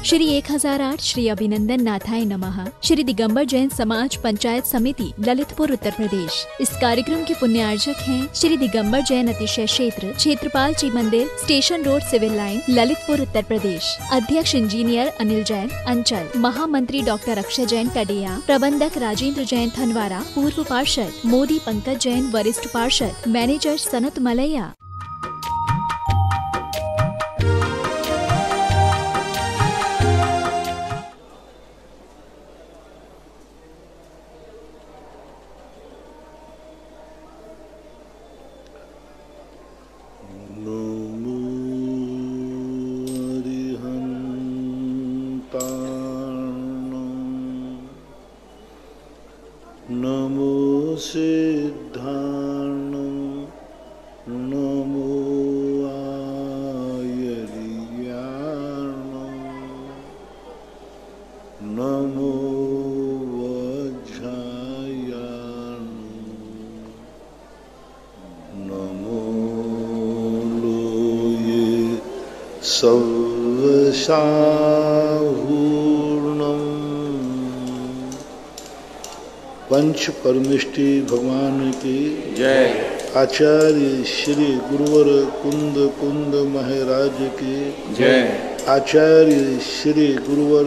श्री 1008 श्री अभिनंदन नाथाय नमः, श्री दिगंबर जैन समाज पंचायत समिति ललितपुर उत्तर प्रदेश। इस कार्यक्रम के पुण्यार्जक हैं श्री दिगंबर जैन अतिशय क्षेत्र, क्षेत्रपाल जी मंदिर, station road, civil line, Lalitpur Uttar Pradesh. अध्यक्ष इंजीनियर अनिल जैन अंचल, महामंत्री डॉक्टर अक्षय जैन टडिया, प्रबंधक राजेंद्र जैन थनवारा, पूर्व पार्षद मोदी पंकज जैन, वरिष्ठ पार्षद मैनेजर सनत मलैया। नमो सिद्धार्णं, नमो आयर्याणं, नमो वज्रायाणं, नमो लोये सर्वसाहूर्णं। पंच परमेष्टि भगवान की जय। आचार्य श्री गुरुवर कुंद कुंद महाराज की जय। आचार्य श्री गुरुवर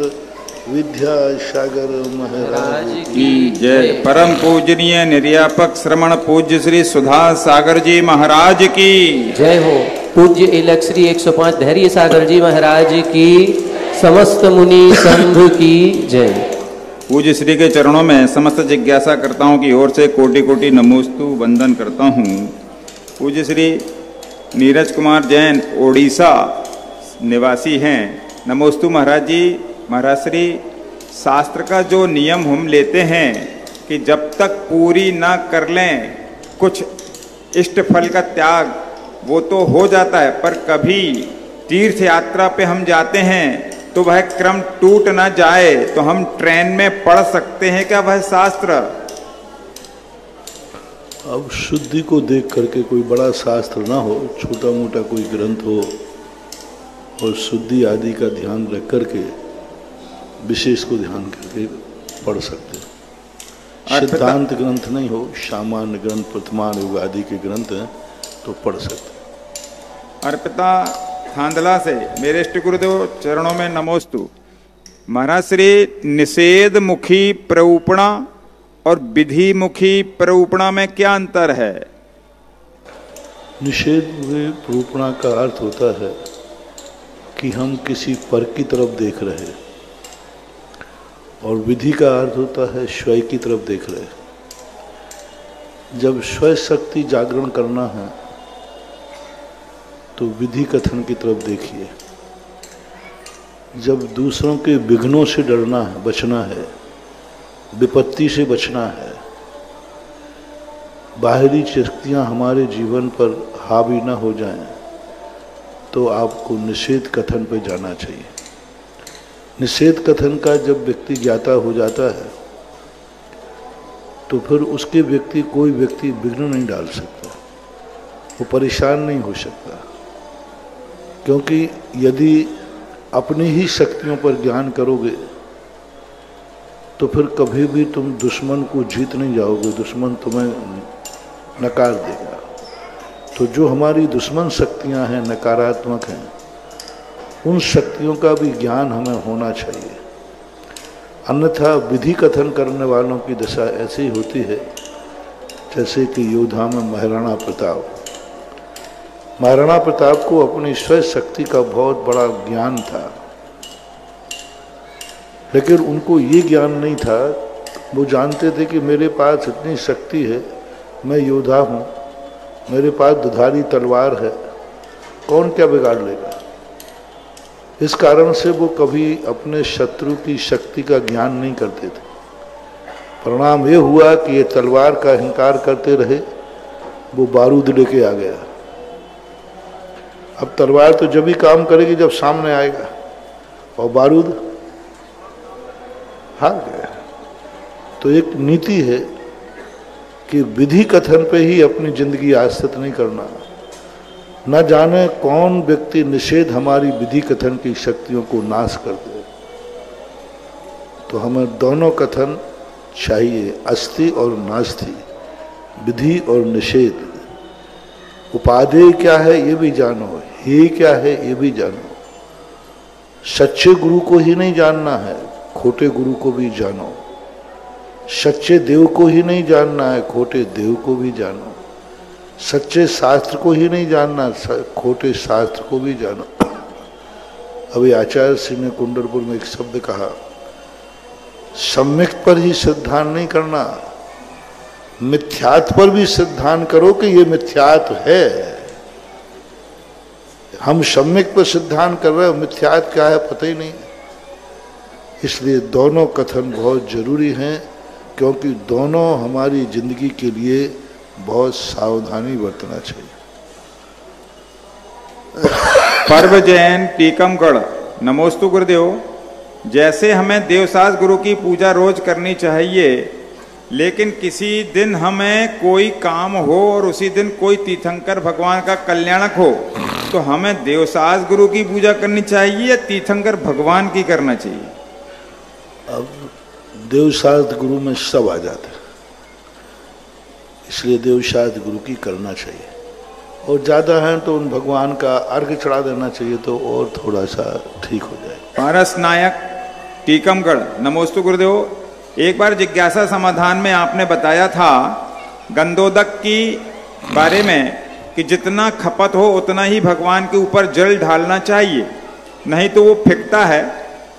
विद्यासागर महाराज की जय। परम पूजनीय निर्यापक श्रमण पूज्य श्री सुधा सागर जी महाराज की जय हो। पूज्य इलक श्री 105 धैर्य सागर जी महाराज की, समस्त मुनि संघ की जय। पूज्य श्री के चरणों में समस्त जिज्ञासा करताओं की ओर से कोटि कोटि नमोस्तु वंदन करता हूँ। पूज्य श्री नीरज कुमार जैन ओडिशा निवासी हैं। नमोस्तु महाराज जी। महाराज श्री, शास्त्र का जो नियम हम लेते हैं कि जब तक पूरी ना कर लें कुछ इष्ट फल का त्याग, वो तो हो जाता है, पर कभी तीर्थ यात्रा पे हम जाते हैं तो वह क्रम टूट ना जाए, तो हम ट्रेन में पढ़ सकते हैं क्या वह शास्त्र? अब शुद्धि को देख करके कोई बड़ा शास्त्र ना हो, छोटा मोटा कोई ग्रंथ हो और शुद्धि आदि का ध्यान रख करके विशेष को ध्यान करके पढ़ सकते हैं। सिद्धांत ग्रंथ नहीं हो, सामान्य ग्रंथ, प्रथमान युग आदि के ग्रंथ हैं तो पढ़ सकते हैं। अर्पिता थांदला से मेरे इष्ट गुरुदेव चरणों में नमोस्तु। महाराज श्री, निषेध मुखी प्ररूपणा और विधि मुखी प्ररूपणा में क्या अंतर है? निषेध प्ररूपणा का अर्थ होता है कि हम किसी पर की तरफ देख रहे हैं, और विधि का अर्थ होता है स्वयं की तरफ देख रहे हैं। जब स्वयं शक्ति जागरण करना है तो विधि कथन की तरफ देखिए। जब दूसरों के विघ्नों से डरना है, बचना है, विपत्ति से बचना है, बाहरी शक्तियां हमारे जीवन पर हावी न हो जाएं, तो आपको निषेध कथन पर जाना चाहिए। निषेध कथन का जब व्यक्ति ज्ञाता हो जाता है तो फिर उसके कोई व्यक्ति विघ्न नहीं डाल सकता, वो परेशान नहीं हो सकता। क्योंकि यदि अपनी ही शक्तियों पर ज्ञान करोगे तो फिर कभी भी तुम दुश्मन को जीत नहीं जाओगे, दुश्मन तुम्हें नकार देगा। तो जो हमारी दुश्मन शक्तियां हैं, नकारात्मक हैं, उन शक्तियों का भी ज्ञान हमें होना चाहिए। अन्यथा विधि कथन करने वालों की दशा ऐसी होती है जैसे कि योद्धा में महाराणा प्रताप। महाराणा प्रताप को अपनी स्वयं शक्ति का बहुत बड़ा ज्ञान था, लेकिन उनको ये ज्ञान नहीं था। वो जानते थे कि मेरे पास इतनी शक्ति है, मैं योद्धा हूँ, मेरे पास दुधारी तलवार है, कौन क्या बिगाड़ लेगा। इस कारण से वो कभी अपने शत्रु की शक्ति का ज्ञान नहीं करते थे। परिणाम ये हुआ कि ये तलवार का अहंकार करते रहे, वो बारूद लेके आ गया। अब तलवार तो जब भी काम करेगी जब सामने आएगा, और बारूद हार गया। तो एक नीति है कि विधि कथन पे ही अपनी जिंदगी आश्रित नहीं करना। न जाने कौन व्यक्ति निषेध हमारी विधि कथन की शक्तियों को नाश कर दे। तो हमें दोनों कथन चाहिए, अस्ति और नास्ति, विधि और निषेध। उपादेय क्या है ये भी जानो, हे क्या है ये भी जानो। सच्चे गुरु को ही नहीं जानना है, खोटे गुरु को भी जानो। सच्चे देव को ही नहीं जानना है, खोटे देव को भी जानो। सच्चे शास्त्र को ही नहीं जानना, खोटे शास्त्र को भी जानो। अभी आचार्य सिंह ने कुंडलपुर में एक शब्द कहा, सम्यक पर ही सिद्धांत नहीं करना, मिथ्यात्व पर भी सिद्धांत करो कि ये मिथ्यात्व है। हम सम्यक पर सिद्धांत कर रहे हो, मिथ्यात्व क्या है पता ही नहीं। इसलिए दोनों कथन बहुत जरूरी हैं, क्योंकि दोनों हमारी जिंदगी के लिए बहुत सावधानी बरतना चाहिए। पर्व जैन टीकमगढ़, नमोस्तु गुरुदेव। जैसे हमें देवसास गुरु की पूजा रोज करनी चाहिए, लेकिन किसी दिन हमें कोई काम हो और उसी दिन कोई तीर्थंकर भगवान का कल्याणक हो, तो हमें देवसास गुरु की पूजा करनी चाहिए या तीर्थंकर भगवान की करना चाहिए? अब देवसास गुरु में सब आ जाता है, इसलिए देवसास गुरु की करना चाहिए। और ज़्यादा है तो उन भगवान का अर्घ चढ़ा देना चाहिए, तो और थोड़ा सा ठीक हो जाए। पारस नायक टीकमगढ़, नमोस्तु गुरुदेव। एक बार जिज्ञासा समाधान में आपने बताया था गंधोदक की बारे में कि जितना खपत हो उतना ही भगवान के ऊपर जल ढालना चाहिए, नहीं तो वो फिकता है।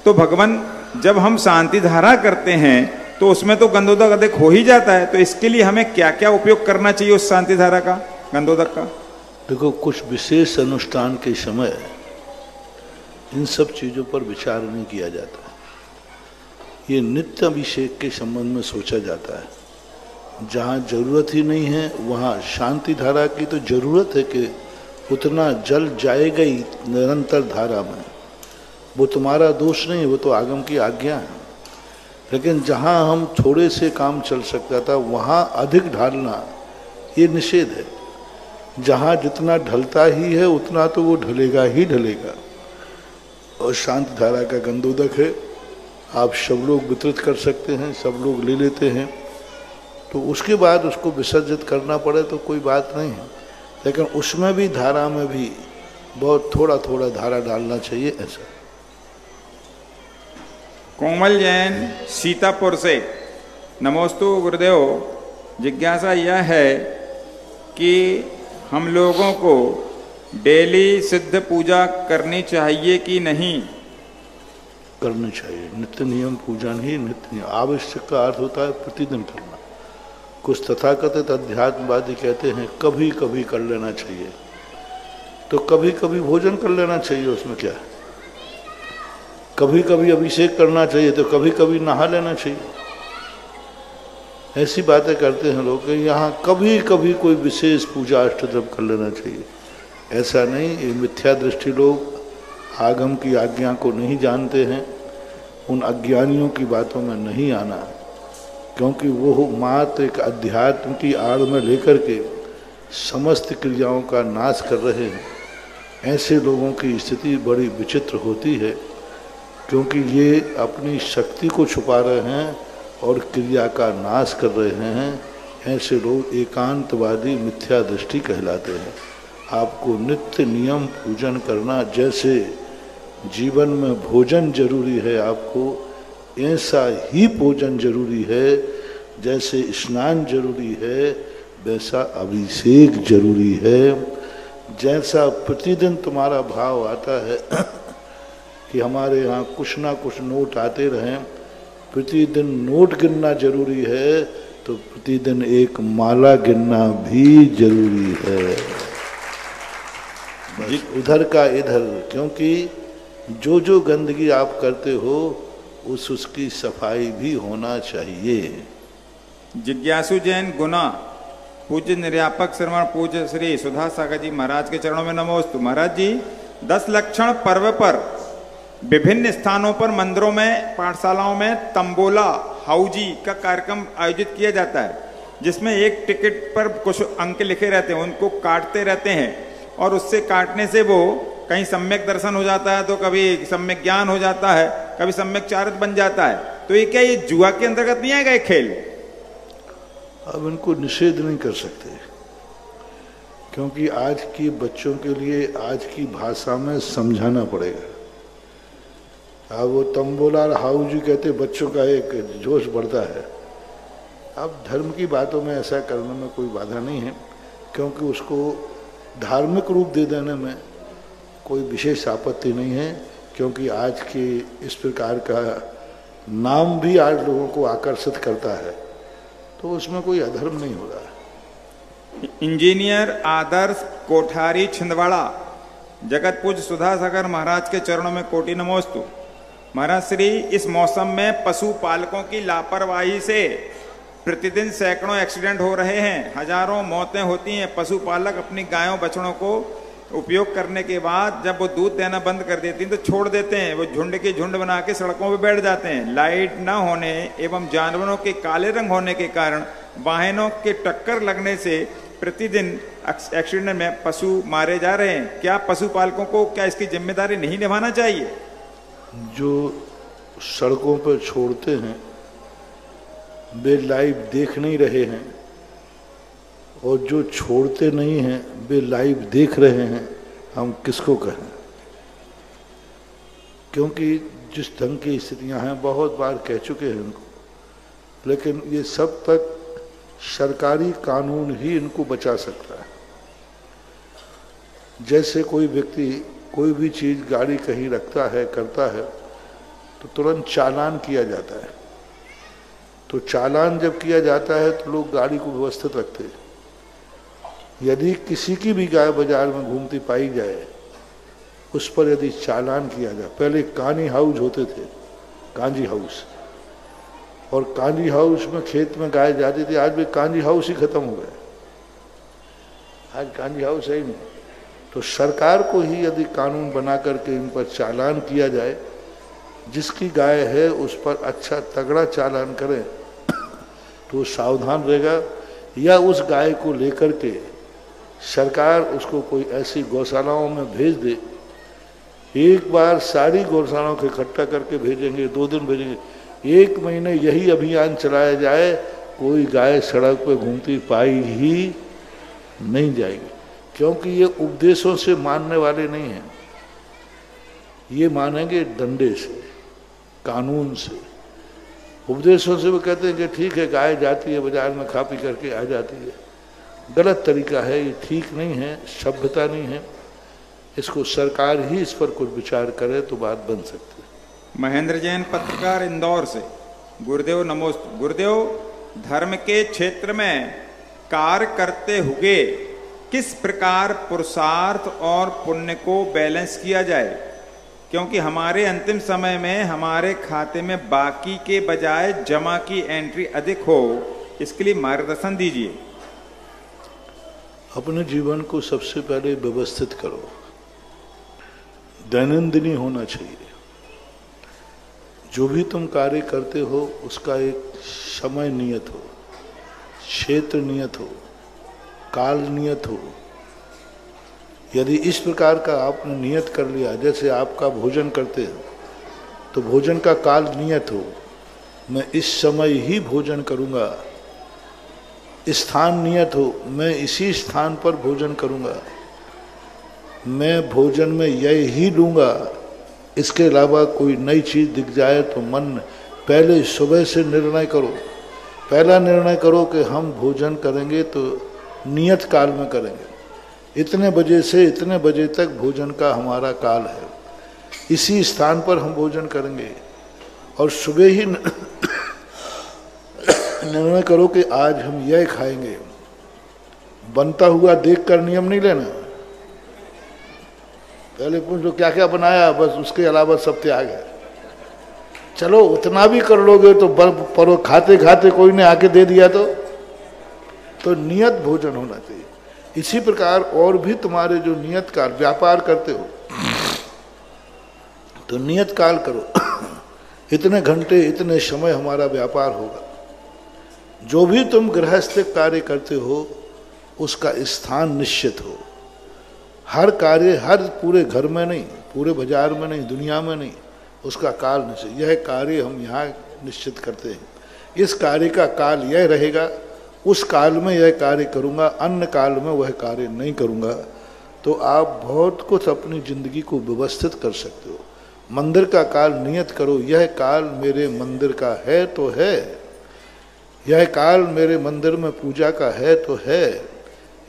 तो भगवान जब हम शांति धारा करते हैं तो उसमें तो गंधोदक अधिक हो ही जाता है। तो इसके लिए हमें क्या क्या उपयोग करना चाहिए उस शांति धारा का, गंधोदक का? देखो, कुछ विशेष अनुष्ठान के समय इन सब चीज़ों पर विचार नहीं किया जाता। ये नित्य अभिषेक के संबंध में सोचा जाता है। जहाँ जरूरत ही नहीं है वहाँ शांति धारा की तो जरूरत है कि उतना जल जाएगा ही निरंतर धारा में। वो तुम्हारा दोष नहीं, वो तो आगम की आज्ञा है। लेकिन जहाँ हम थोड़े से काम चल सकता था वहाँ अधिक ढालना ये निषेध है। जहाँ जितना ढलता ही है उतना तो वो ढलेगा ही ढलेगा। और शांति धारा का गंधोदक है, आप सब लोग वितरित कर सकते हैं, सब लोग ले लेते हैं। तो उसके बाद उसको विसर्जित करना पड़े तो कोई बात नहीं है, लेकिन उसमें भी धारा में भी बहुत थोड़ा थोड़ा धारा डालना चाहिए ऐसा। कोमल जैन सीतापुर से, नमोस्तु गुरुदेव। जिज्ञासा यह है कि हम लोगों को डेली सिद्ध पूजा करनी चाहिए कि नहीं? करनी चाहिए। नित्य नियम पूजन ही नित्य नियम। आवश्यक का अर्थ होता है प्रतिदिन करना। कुछ तथाकथित अध्यात्मवादी कहते हैं कभी कभी कर लेना चाहिए, तो कभी कभी भोजन कर लेना चाहिए, उसमें क्या है। कभी कभी अभिषेक करना चाहिए तो कभी कभी नहा लेना चाहिए। ऐसी बातें करते हैं लोग कि यहाँ कभी कभी कोई विशेष पूजा अष्टजप कर लेना चाहिए। ऐसा नहीं, ये मिथ्या दृष्टि लोग आगम की आज्ञा को नहीं जानते हैं। उन अज्ञानियों की बातों में नहीं आना, क्योंकि वो मात्र एक अध्यात्म की आड़ में लेकर के समस्त क्रियाओं का नाश कर रहे हैं। ऐसे लोगों की स्थिति बड़ी विचित्र होती है, क्योंकि ये अपनी शक्ति को छुपा रहे हैं और क्रिया का नाश कर रहे हैं। ऐसे लोग एकांतवादी मिथ्या दृष्टि कहलाते हैं। आपको नित्य नियम पूजन करना, जैसे जीवन में भोजन जरूरी है आपको ऐसा ही पूजन जरूरी है, जैसे स्नान जरूरी है वैसा अभिषेक जरूरी है। जैसा प्रतिदिन तुम्हारा भाव आता है कि हमारे यहाँ कुछ ना कुछ नोट आते रहें, प्रतिदिन नोट गिनना जरूरी है, तो प्रतिदिन एक माला गिनना भी जरूरी है। बस उधर का इधर, क्योंकि जो जो गंदगी आप करते हो उसकी सफाई भी होना चाहिए। जिज्ञासु जैन गुना, पूज्य निर्यापक श्रवण पूज्य श्री सुधा सागर जी महाराज के चरणों में नमोस्तु। महाराज जी, 10 लक्षण पर्व पर विभिन्न स्थानों पर, मंदिरों में, पाठशालाओं में तंबोला हाउजी का कार्यक्रम आयोजित किया जाता है, जिसमें एक टिकट पर कुछ अंक लिखे रहते हैं, उनको काटते रहते हैं और उससे काटने से वो कहीं सम्यक दर्शन हो जाता है, तो कभी सम्यक ज्ञान हो जाता है, कभी सम्यक चारित्र बन जाता है। तो ये क्या ये जुआ के अंतर्गत नहीं आएगा एक खेल? अब इनको निषेध नहीं कर सकते, क्योंकि आज के बच्चों के लिए आज की भाषा में समझाना पड़ेगा। अब वो तंबोला हाउ जी कहते बच्चों का एक जोश बढ़ता है। अब धर्म की बातों में ऐसा करने में कोई बाधा नहीं है, क्योंकि उसको धार्मिक रूप दे देने में कोई विशेष आपत्ति नहीं है, क्योंकि आज के इस प्रकार का नाम भी आज लोगों को आकर्षित करता है, तो उसमें कोई अधर्म नहीं हो रहा है। इंजीनियर आदर्श कोठारी छिंदवाड़ा जगत पूज्य सुधा सागर महाराज के चरणों में कोटि नमोस्तु। महाराज श्री, इस मौसम में पशु पालकों की लापरवाही से प्रतिदिन सैकड़ों एक्सीडेंट हो रहे हैं, हजारों मौतें होती हैं। पशुपालक अपनी गायों बछड़ों को उपयोग करने के बाद जब वो दूध देना बंद कर देती हैं तो छोड़ देते हैं। वो झुंड के झुंड बना के सड़कों पे बैठ जाते हैं। लाइट न होने एवं जानवरों के काले रंग होने के कारण वाहनों के टक्कर लगने से प्रतिदिन एक्सीडेंट में पशु मारे जा रहे हैं। क्या पशुपालकों को क्या इसकी जिम्मेदारी नहीं निभाना चाहिए? जो सड़कों पर छोड़ते हैं वे लाइव देख नहीं रहे हैं, और जो छोड़ते नहीं हैं वे लाइव देख रहे हैं। हम किसको कहें? क्योंकि जिस ढंग की स्थितियां हैं, बहुत बार कह चुके हैं इनको, लेकिन ये सब तक सरकारी कानून ही इनको बचा सकता है। जैसे कोई व्यक्ति कोई भी चीज गाड़ी कहीं रखता है, करता है, तो तुरंत चालान किया जाता है। तो चालान जब किया जाता है तो लोग गाड़ी को व्यवस्थित रखते हैं। यदि किसी की भी गाय बाजार में घूमती पाई जाए, उस पर यदि चालान किया जाए, पहले कानी हाउस होते थे, कांजी हाउस, और कांजी हाउस में खेत में गाय जाती थी। आज भी कांजी हाउस ही खत्म हो गए, आज कांजी हाउस है ही नहीं। तो सरकार को ही यदि कानून बना करके इन पर चालान किया जाए, जिसकी गाय है उस पर अच्छा तगड़ा चालान करें तो वो सावधान रहेगा। या उस गाय को लेकर के सरकार उसको कोई ऐसी गौशालाओं में भेज दे। एक बार सारी गौशालाओं को इकट्ठा करके भेजेंगे, 2 दिन भेजेंगे, 1 महीने यही अभियान चलाया जाए, कोई गाय सड़क पर घूमती पाई ही नहीं जाएगी। क्योंकि ये उपदेशों से मानने वाले नहीं हैं, ये मानेंगे डंडे से, कानून से। उपदेशों से वो कहते हैं कि ठीक है गाय जाती है बाजार में, खा पी करके आ जाती है। गलत तरीका है, ये ठीक नहीं है, सभ्यता नहीं है। इसको सरकार ही इस पर कुछ विचार करे तो बात बन सकती है। महेंद्र जैन पत्रकार इंदौर से। गुरुदेव नमोस्तु। गुरुदेव, धर्म के क्षेत्र में कार्य करते हुए किस प्रकार पुरुषार्थ और पुण्य को बैलेंस किया जाए, क्योंकि हमारे अंतिम समय में हमारे खाते में बाकी के बजाय जमा की एंट्री अधिक हो, इसके लिए मार्गदर्शन दीजिए। अपने जीवन को सबसे पहले व्यवस्थित करो, दैनंदिनी होना चाहिए। जो भी तुम कार्य करते हो उसका एक समय नियत हो, क्षेत्र नियत हो, काल नियत हो। यदि इस प्रकार का आपने नियत कर लिया, जैसे आपका भोजन करते हो तो भोजन का काल नियत हो, मैं इस समय ही भोजन करूंगा। स्थान नियत हो, मैं इसी स्थान पर भोजन करूंगा, मैं भोजन में यह ही लूंगा, इसके अलावा कोई नई चीज दिख जाए तो मन पहले सुबह से निर्णय करो। पहला निर्णय करो कि हम भोजन करेंगे तो नियत काल में करेंगे, इतने बजे से इतने बजे तक भोजन का हमारा काल है, इसी स्थान पर हम भोजन करेंगे। और सुबह ही निर्णय करो कि आज हम यह खाएंगे। बनता हुआ देखकर नियम नहीं लेना, पहले पूछ लो क्या क्या बनाया, बस उसके अलावा सब त्याग है। चलो उतना भी कर लोगे तो पर खाते खाते कोई ने आके दे दिया तो नियत भोजन होना चाहिए। इसी प्रकार और भी तुम्हारे जो नियत काल, व्यापार करते हो तो नियत काल करो, इतने घंटे इतने समय हमारा व्यापार होगा। जो भी तुम गृहस्थिक कार्य करते हो उसका स्थान निश्चित हो। हर कार्य हर पूरे घर में नहीं, पूरे बाजार में नहीं, दुनिया में नहीं, उसका काल निश्चित। यह कार्य हम यहाँ निश्चित करते हैं। इस कार्य का काल यह रहेगा, उस काल में यह कार्य करूँगा, अन्य काल में वह कार्य नहीं करूँगा, तो आप बहुत कुछ अपनी जिंदगी को व्यवस्थित कर सकते हो। मंदिर का काल नियत करो, यह काल मेरे मंदिर का है तो है, यह काल मेरे मंदिर में पूजा का है तो है,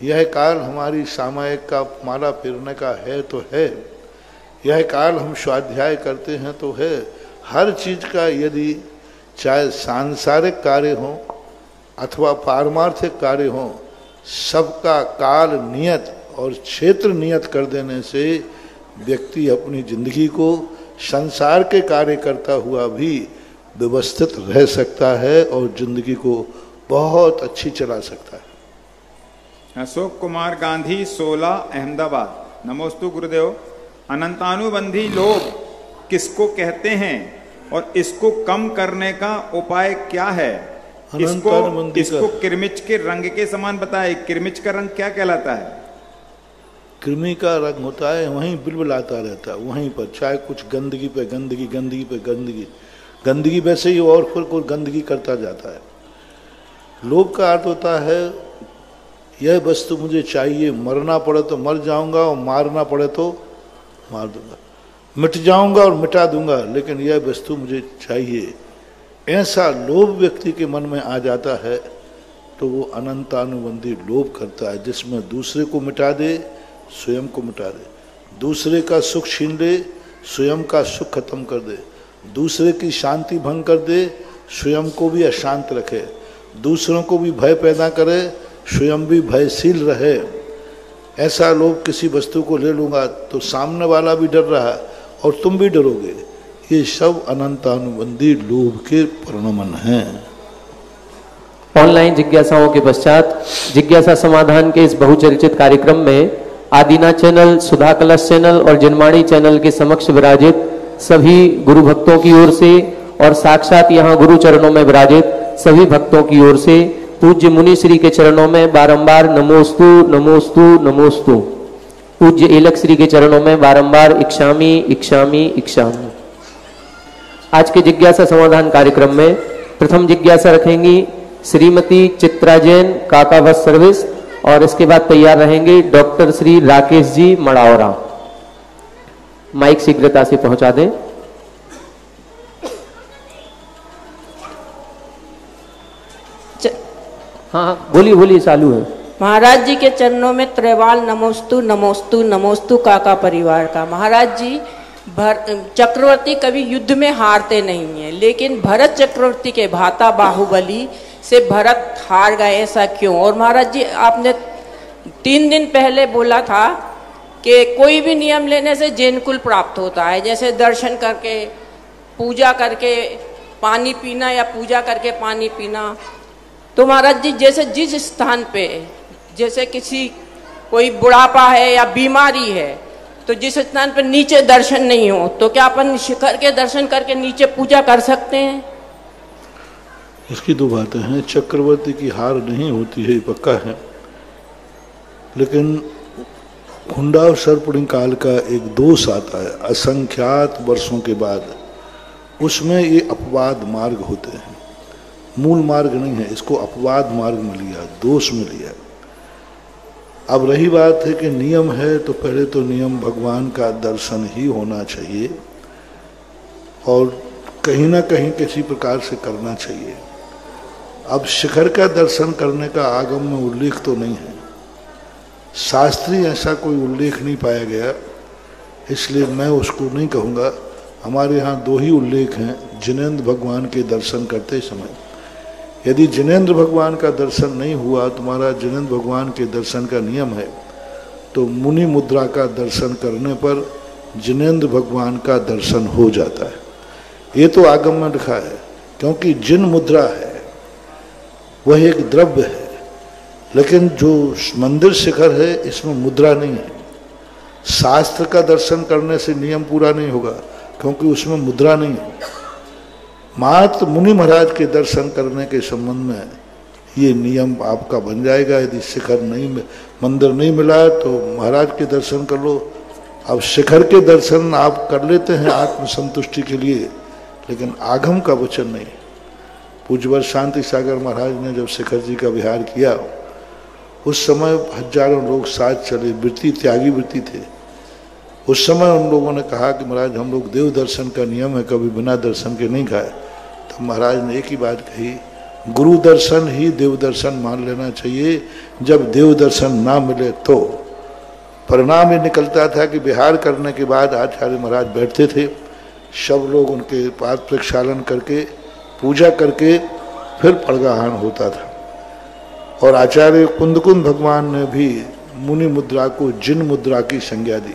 यह काल हमारी सामायिक का माला फेरने का है तो है, यह काल हम स्वाध्याय करते हैं तो है। हर चीज का यदि चाहे सांसारिक कार्य हो अथवा पारमार्थिक कार्य हो, सबका काल नियत और क्षेत्र नियत कर देने से व्यक्ति अपनी जिंदगी को संसार के कार्य करता हुआ भी व्यवस्थित रह सकता है और जिंदगी को बहुत अच्छी चला सकता है। अशोक कुमार गांधी 16 अहमदाबाद। नमोस्तु गुरुदेव। अनंतानुबंधी लोभ किसको कहते हैं और इसको कम करने का उपाय क्या है? इसको किरमिच के रंग के समान बताए। किरमिच का रंग क्या कहलाता है? कृमि का रंग होता है, वहीं बिलबिलाता रहता है, वहीं पर चाहे कुछ गंदगी पे गंदगी, गंदगी पे गंदगी, गंदगी वैसे ही और फिर कोई गंदगी करता जाता है। लोभ का अर्थ होता है यह वस्तु मुझे चाहिए, मरना पड़े तो मर जाऊंगा और मारना पड़े तो मार दूंगा, मिट जाऊंगा और मिटा दूंगा, लेकिन यह वस्तु मुझे चाहिए। ऐसा लोभ व्यक्ति के मन में आ जाता है तो वो अनंतानुबंधी लोभ करता है, जिसमें दूसरे को मिटा दे, स्वयं को मिटा दे, दूसरे का सुख छीन ले, स्वयं का सुख खत्म कर दे, दूसरे की शांति भंग कर दे, स्वयं को भी अशांत रखे, दूसरों को भी भय पैदा करे, स्वयं भी भयशील रहे। ऐसा लोभ किसी वस्तु को ले लूंगा तो सामने वाला भी डर रहा है और तुम भी डरोगे। ये सब अनंतानुबंधी लोभ के परिणमन हैं। ऑनलाइन जिज्ञासाओं के पश्चात जिज्ञासा समाधान के इस बहुचर्चित कार्यक्रम में आदिना चैनल, सुधा कलश चैनल और जनवाणी चैनल के समक्ष विराजित सभी गुरु भक्तों की ओर से और साक्षात यहाँ गुरु चरणों में विराजित सभी भक्तों की ओर से पूज्य मुनि श्री के चरणों में बारंबार नमोस्तु नमोस्तु नमोस्तु। पूज्य एलक श्री के चरणों में बारंबार इक्षामी इक्षामी इक्षामी। आज के जिज्ञासा समाधान कार्यक्रम में प्रथम जिज्ञासा रखेंगी श्रीमती चित्रा जैन, काका बस सर्विस, और इसके बाद तैयार रहेंगे डॉक्टर श्री राकेश जी मड़ावरा। माइक शीघ्रता से पहुंचा दें। हाँ बोलिए बोलिए, चालू है। महाराज जी के चरणों में त्रैवाल नमोस्तु नमोस्तु नमोस्तु काका परिवार का। महाराज जी, चक्रवर्ती कभी युद्ध में हारते नहीं हैं, लेकिन भरत चक्रवर्ती के भाता बाहुबली से भरत हार गए, ऐसा क्यों? और महाराज जी, आपने 3 दिन पहले बोला था कि कोई भी नियम लेने से जैन कुल प्राप्त होता है, जैसे दर्शन करके, पूजा करके पानी पीना या पूजा करके पानी पीना। तो महाराज जी, जैसे जिस स्थान पे, जैसे किसी कोई बुढ़ापा है या बीमारी है, तो जिस स्थान पे नीचे दर्शन नहीं हो, तो क्या अपन शिखर के दर्शन करके नीचे पूजा कर सकते हैं? इसकी 2 बातें हैं। चक्रवर्ती की हार नहीं होती है, पक्का है, लेकिन हुंडा सर्पणी काल का एक दोष आता है असंख्यात वर्षों के बाद, उसमें ये अपवाद मार्ग होते हैं, मूल मार्ग नहीं है, इसको अपवाद मार्ग में लिया, दोष में लिया। अब रही बात है कि नियम है, तो पहले तो नियम भगवान का दर्शन ही होना चाहिए और कहीं ना कहीं किसी प्रकार से करना चाहिए। अब शिखर का दर्शन करने का आगम में उल्लेख तो नहीं है, शास्त्रीय ऐसा कोई उल्लेख नहीं पाया गया, इसलिए मैं उसको नहीं कहूँगा। हमारे यहाँ 2 ही उल्लेख हैं जिनेंद्र भगवान के दर्शन करते समय। यदि जिनेंद्र भगवान का दर्शन नहीं हुआ, तुम्हारा जिनेंद्र भगवान के दर्शन का नियम है, तो मुनि मुद्रा का दर्शन करने पर जिनेंद्र भगवान का दर्शन हो जाता है। ये तो आगम में लिखा है, क्योंकि जिन मुद्रा है वह एक द्रव्य है, लेकिन जो मंदिर शिखर है इसमें मुद्रा नहीं है। शास्त्र का दर्शन करने से नियम पूरा नहीं होगा, क्योंकि उसमें मुद्रा नहीं है। मात्र मुनि महाराज के दर्शन करने के संबंध में ये नियम आपका बन जाएगा। यदि शिखर नहीं, मंदिर नहीं मिला तो महाराज के दर्शन कर लो। अब शिखर के दर्शन आप कर लेते हैं आत्मसंतुष्टि के लिए, लेकिन आगम का वचन नहीं। पूज्यवर शांति सागर महाराज ने जब शिखर जी का विहार किया, उस समय हजारों लोग साथ चले, वृत्ति त्यागी वृत्ति थे। उस समय उन लोगों ने कहा कि महाराज हम लोग देव दर्शन का नियम है, कभी बिना दर्शन के नहीं खाए। तो महाराज ने एक ही बात कही, गुरु दर्शन ही देव दर्शन मान लेना चाहिए, जब देव दर्शन ना मिले तो। परिणाम ये निकलता था कि विहार करने के बाद आचार्य महाराज बैठते थे, सब लोग उनके पाद प्रक्षालन करके पूजा करके फिर पड़गाहन होता था। और आचार्य कुंदकुंद भगवान ने भी मुनि मुद्रा को जिन मुद्रा की संज्ञा दी।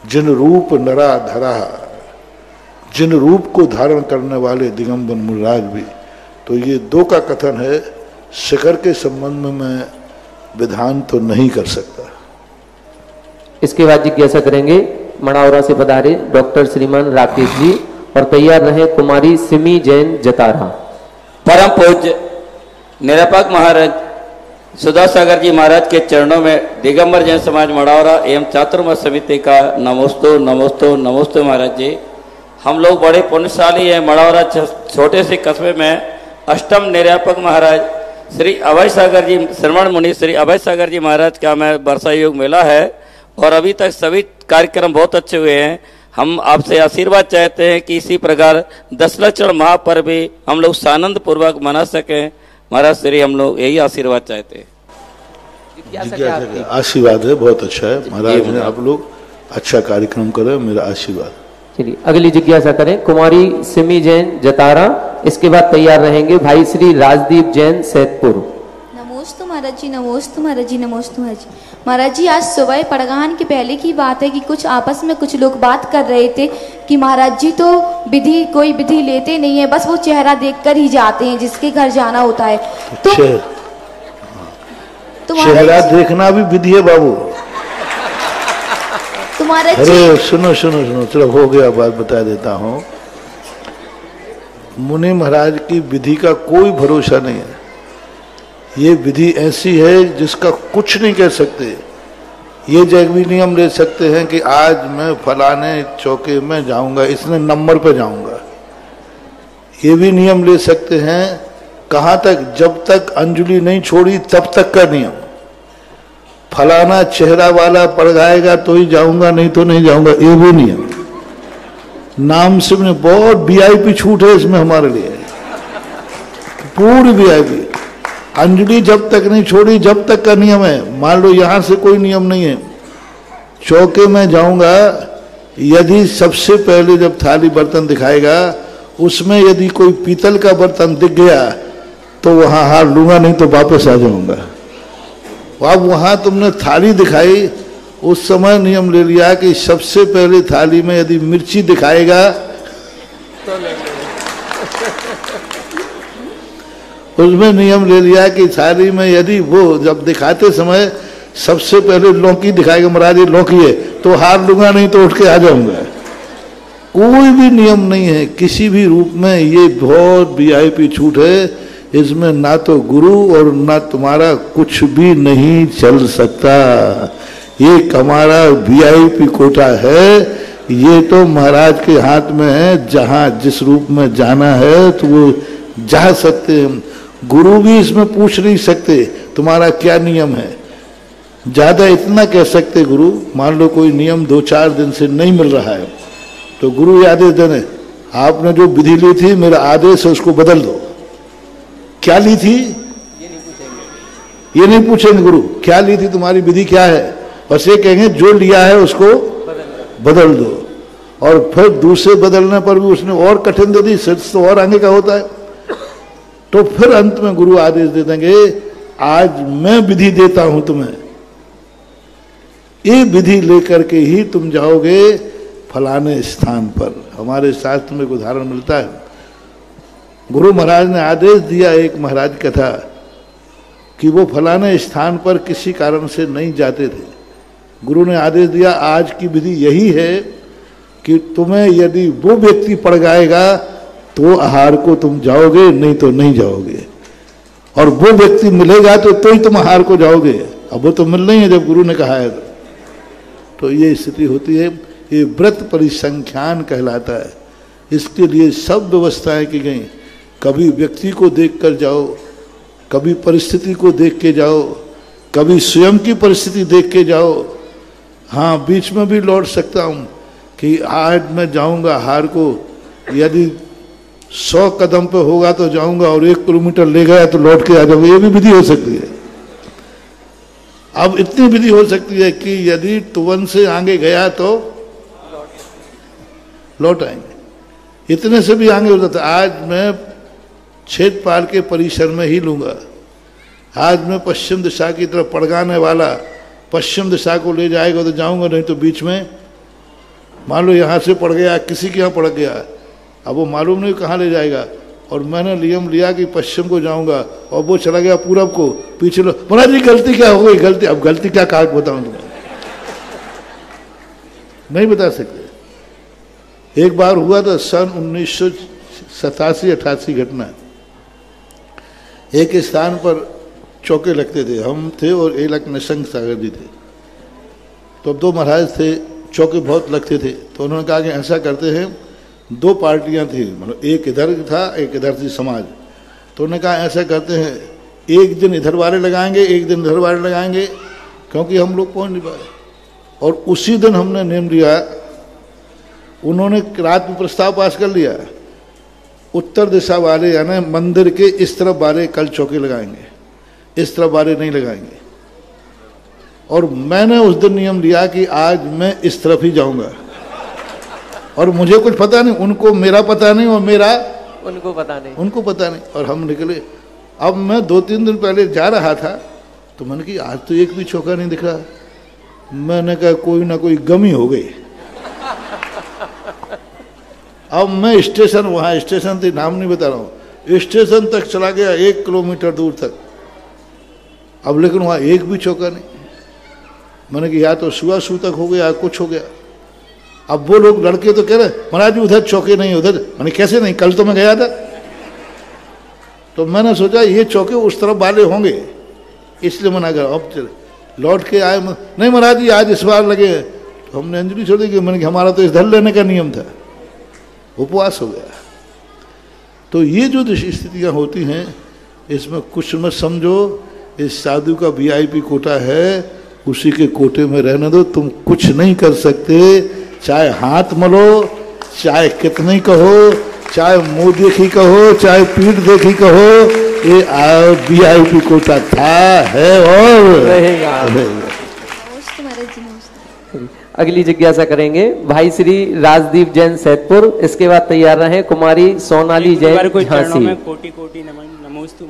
जिन रूप नरा धरा, जिन रूप को धारण करने वाले दिगंबर मुनिराज भी। तो ये दो का कथन है, शिखर के संबंध में मैं विधान तो नहीं कर सकता। इसके बाद जिज्ञासा करेंगे मड़ावरा से पधारे डॉक्टर श्रीमान राकेश जी, और तैयार रहे कुमारी सिमी जैन जतारा। परम पूज्य निरपक महाराज सुधा सागर जी महाराज के चरणों में दिगंबर जैन समाज मड़ावरा एवं चातुर्मास समिति का नमोस्तु नमोस्तु नमोस्तु महाराज जी। हम लोग बड़े पुण्यशाली हैं। मड़ावरा छोटे से कस्बे में अष्टम निरपक महाराज श्री अभय सागर जी, श्रवण मुनि श्री अभय सागर जी महाराज का मैं वर्षा योग मेला है, और अभी तक सभी कार्यक्रम बहुत अच्छे हुए हैं। हम आपसे आशीर्वाद चाहते हैं कि इसी प्रकार 10 लक्षण महापर्व भी हम लोग सानंद पूर्वक मना सकें। महाराज श्री हम लोग यही आशीर्वाद चाहते हैं। आशीर्वाद है, बहुत अच्छा है महाराज ने, आप लोग अच्छा कार्यक्रम करें, मेरा आशीर्वाद। चलिए अगली जिज्ञासा करें कुमारी सिमी जैन जतारा। इसके बाद तैयार रहेंगे भाई श्री राजदीप जैन सैदपुर। नमोस्तु महाराज जी, नमोस्तु महाराज जी, नमोस्तु महाराज जी। महाराज जी आज सुबह पड़गाहन के पहले की बात है कि कुछ आपस में कुछ लोग बात कर रहे थे कि महाराज जी तो कोई विधि लेते नहीं है, बस वो चेहरा देखकर ही जाते हैं जिसके घर जाना होता है। तो चेहरा देखना भी विधि है बाबू। तुम्हारा अरे सुनो सुनो सुनो, चलो हो गया, बात बता देता हूँ। मुनि महाराज की विधि का कोई भरोसा नहीं है। ये विधि ऐसी है जिसका कुछ नहीं कह सकते। ये जग भी नियम ले सकते हैं कि आज मैं फलाने चौके में जाऊंगा, इसने नंबर पे जाऊंगा। ये भी नियम ले सकते हैं, कहाँ तक, जब तक अंजलि नहीं छोड़ी तब तक का नियम। फलाना चेहरा वाला पड़गाएगा तो ही जाऊंगा, नहीं तो नहीं जाऊंगा, ये भी नियम। नाम से बहुत वीआईपी छूट है इसमें हमारे लिए, पूरी वीआईपी। अंजलि जब तक नहीं छोड़ी जब तक का नियम है। मान लो यहां से कोई नियम नहीं है, चौके में जाऊंगा, यदि सबसे पहले जब थाली बर्तन दिखाएगा उसमें यदि कोई पीतल का बर्तन दिख गया तो वहां हार लूंगा, नहीं तो वापस आ जाऊंगा। अब वहां तुमने थाली दिखाई, उस समय नियम ले लिया कि सबसे पहले थाली में यदि मिर्ची दिखाएगा उसमें नियम ले लिया कि थाली में यदि वो जब दिखाते समय सबसे पहले लौकी दिखाएगा, महाराज ये लौकी है, तो हार लूंगा, नहीं तो उठ के आ जाऊंगा। कोई भी नियम नहीं है किसी भी रूप में। ये बहुत वीआईपी छूट है, इसमें ना तो गुरु और ना तुम्हारा कुछ भी नहीं चल सकता। ये हमारा वीआईपी कोटा है, ये तो महाराज के हाथ में है। जहां जिस रूप में जाना है तो वो जा सकते हैं। गुरु भी इसमें पूछ नहीं सकते तुम्हारा क्या नियम है। ज्यादा इतना कह सकते गुरु, मान लो कोई नियम 2-4 दिन से नहीं मिल रहा है तो गुरु ये आदेश देने, आपने जो विधि ली थी मेरा आदेश है उसको बदल दो। क्या ली थी ये नहीं पूछेंगे गुरु, क्या ली थी तुम्हारी विधि क्या है, बस ये कहेंगे जो लिया है उसको बदल दो। और फिर दूसरे बदलने पर भी उसने और कठिन दे दी, सच तो और आगे का होता है। तो फिर अंत में गुरु आदेश दे देंगे, आज मैं विधि देता हूं तुम्हें, ये विधि लेकर के ही तुम जाओगे फलाने स्थान पर। हमारे शास्त्र में एक उदाहरण मिलता है, गुरु महाराज ने आदेश दिया एक महाराज का था कि वो फलाने स्थान पर किसी कारण से नहीं जाते थे। गुरु ने आदेश दिया आज की विधि यही है कि तुम्हें यदि वो व्यक्ति पड़ जाएगा तो आहार को तुम जाओगे, नहीं तो नहीं जाओगे। और वो व्यक्ति मिलेगा तो ही तुम आहार को जाओगे। अब वो तो मिल नहीं है जब गुरु ने कहा है तो ये स्थिति होती है। ये व्रत परिसंख्यान कहलाता है। इसके लिए सब व्यवस्थाएं की गई कभी व्यक्ति को देखकर जाओ, कभी परिस्थिति को देख के जाओ, कभी स्वयं की परिस्थिति देख के जाओ। हाँ, बीच में भी लौट सकता हूँ कि आज मैं जाऊँगा हार को, यदि 100 कदम पे होगा तो जाऊँगा और 1 किलोमीटर ले गया तो लौट के आ जाऊँगा। ये भी विधि हो सकती है। अब इतनी विधि हो सकती है कि यदि तुवन से आगे गया तो लौट आएंगे। इतने से भी आगे हो जाता। आज मैं छेदपाल के परिसर में ही लूंगा। आज मैं पश्चिम दिशा की तरफ पड़गाने वाला पश्चिम दिशा को ले जाएगा तो जाऊंगा, नहीं तो बीच में मान लो यहाँ से पड़ गया, किसी के यहाँ पड़ गया, अब वो मालूम नहीं कहाँ ले जाएगा। और मैंने नियम लिया कि पश्चिम को जाऊंगा और वो चला गया पूरब को, पीछे लो महाराज जी गलती क्या हो गई, गलती। अब गलती क्या कहा बताऊं तुम्हें, नहीं बता सकते। एक बार हुआ था सन 1987-88 घटना। एक स्थान पर चौके लगते थे, हम थे और एक निशंक सागर जी थे। तो अब 2 महाराज थे, चौके बहुत लगते थे। तो उन्होंने कहा कि ऐसा करते हैं, 2 पार्टियां थी, मतलब एक इधर था एक इधर थी समाज। तो उन्होंने कहा ऐसा करते हैं, एक दिन इधर वाले लगाएंगे एक दिन इधर वाले लगाएंगे, क्योंकि हम लोग पहुंच नहीं पाए। और उसी दिन हमने नियम लिया, उन्होंने रात में प्रस्ताव पास कर लिया, उत्तर दिशा वाले यानी मंदिर के इस तरफ वाले कल चौके लगाएंगे, इस तरफ वाले नहीं लगाएंगे। और मैंने उस दिन नियम लिया कि आज मैं इस तरफ ही जाऊंगा। और मुझे कुछ पता नहीं, उनको मेरा पता नहीं और मेरा उनको पता नहीं। और हम निकले। अब मैं 2-3 दिन पहले जा रहा था तो मैंने कहा आज तो एक भी चौका नहीं दिख रहा। मैंने कहा कोई ना कोई गमी हो गई। अब मैं स्टेशन, वहाँ स्टेशन थी, नाम नहीं बता रहा हूँ, स्टेशन तक चला गया 1 किलोमीटर दूर तक। अब लेकिन वहाँ एक भी चौका नहीं। मैंने कहा या तो सुबह तक हो गया या कुछ हो गया। अब वो लोग लड़के तो कह रहे महाराज जी उधर चौके नहीं, उधर। मैंने कैसे नहीं, कल तो मैं गया था। तो मैंने सोचा ये चौके उस तरफ वाले होंगे, इसलिए मना कर। अब चले लौट के आए, नहीं महाराज जी आज इस बार लगे। तो हमने अंजलि छोड़ दी। मैंने कहा हमारा तो इधर लेने का नियम था, उपवास हो गया। तो ये जो स्थितियाँ होती हैं, इसमें कुछ मत समझो। इस साधु का VIP कोटा है, उसी के कोटे में रहने दो। तुम कुछ नहीं कर सकते, चाहे हाथ मलो, चाहे कितने कहो, चाहे मुंह देखी कहो, चाहे पीठ देखी कहो, ये VIP कोटा था, है और रहेगा। अगली जिज्ञासा करेंगे भाई श्री राजदीप जैन सैदपुर। इसके बाद तैयार रहे कुमारी सोनाली जैन झांसी। कोटि नमोस्तु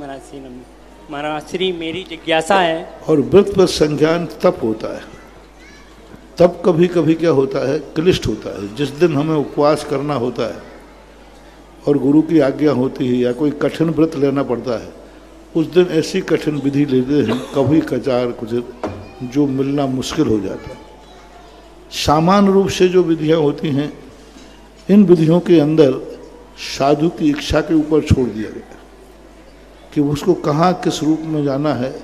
महाराज श्री, मेरी जिज्ञासा है। और व्रत पर संज्ञान तब होता है, तब कभी कभी क्या होता है, क्लिष्ट होता है। जिस दिन हमें उपवास करना होता है और गुरु की आज्ञा होती है या कोई कठिन व्रत लेना पड़ता है, उस दिन ऐसी कठिन विधि लेते हैं, कभी कचार कुछ जो मिलना मुश्किल हो जाता है। सामान्य रूप से जो विधियां होती हैं, इन विधियों के अंदर साधु की इच्छा के ऊपर छोड़ दिया गया कि उसको कहाँ किस रूप में जाना है,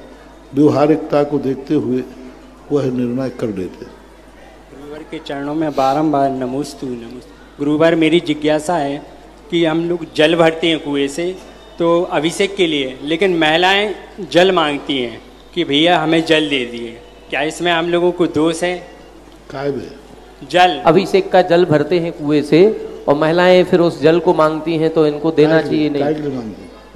व्यवहारिकता को देखते हुए वह निर्णय कर लेते। गुरुवर के चरणों में बारंबार नमोस्तु नमोस्तु। गुरुवर मेरी जिज्ञासा है कि हम लोग जल भरते हैं कुएं से तो अभिषेक के लिए, लेकिन महिलाएं जल मांगती हैं कि भैया हमें जल दे दिए, क्या इसमें हम लोगों को दोष है? जल अभिषेक का जल भरते हैं कुएं से और महिलाएं फिर उस जल को मांगती हैं, तो इनको देना चाहिए नहीं,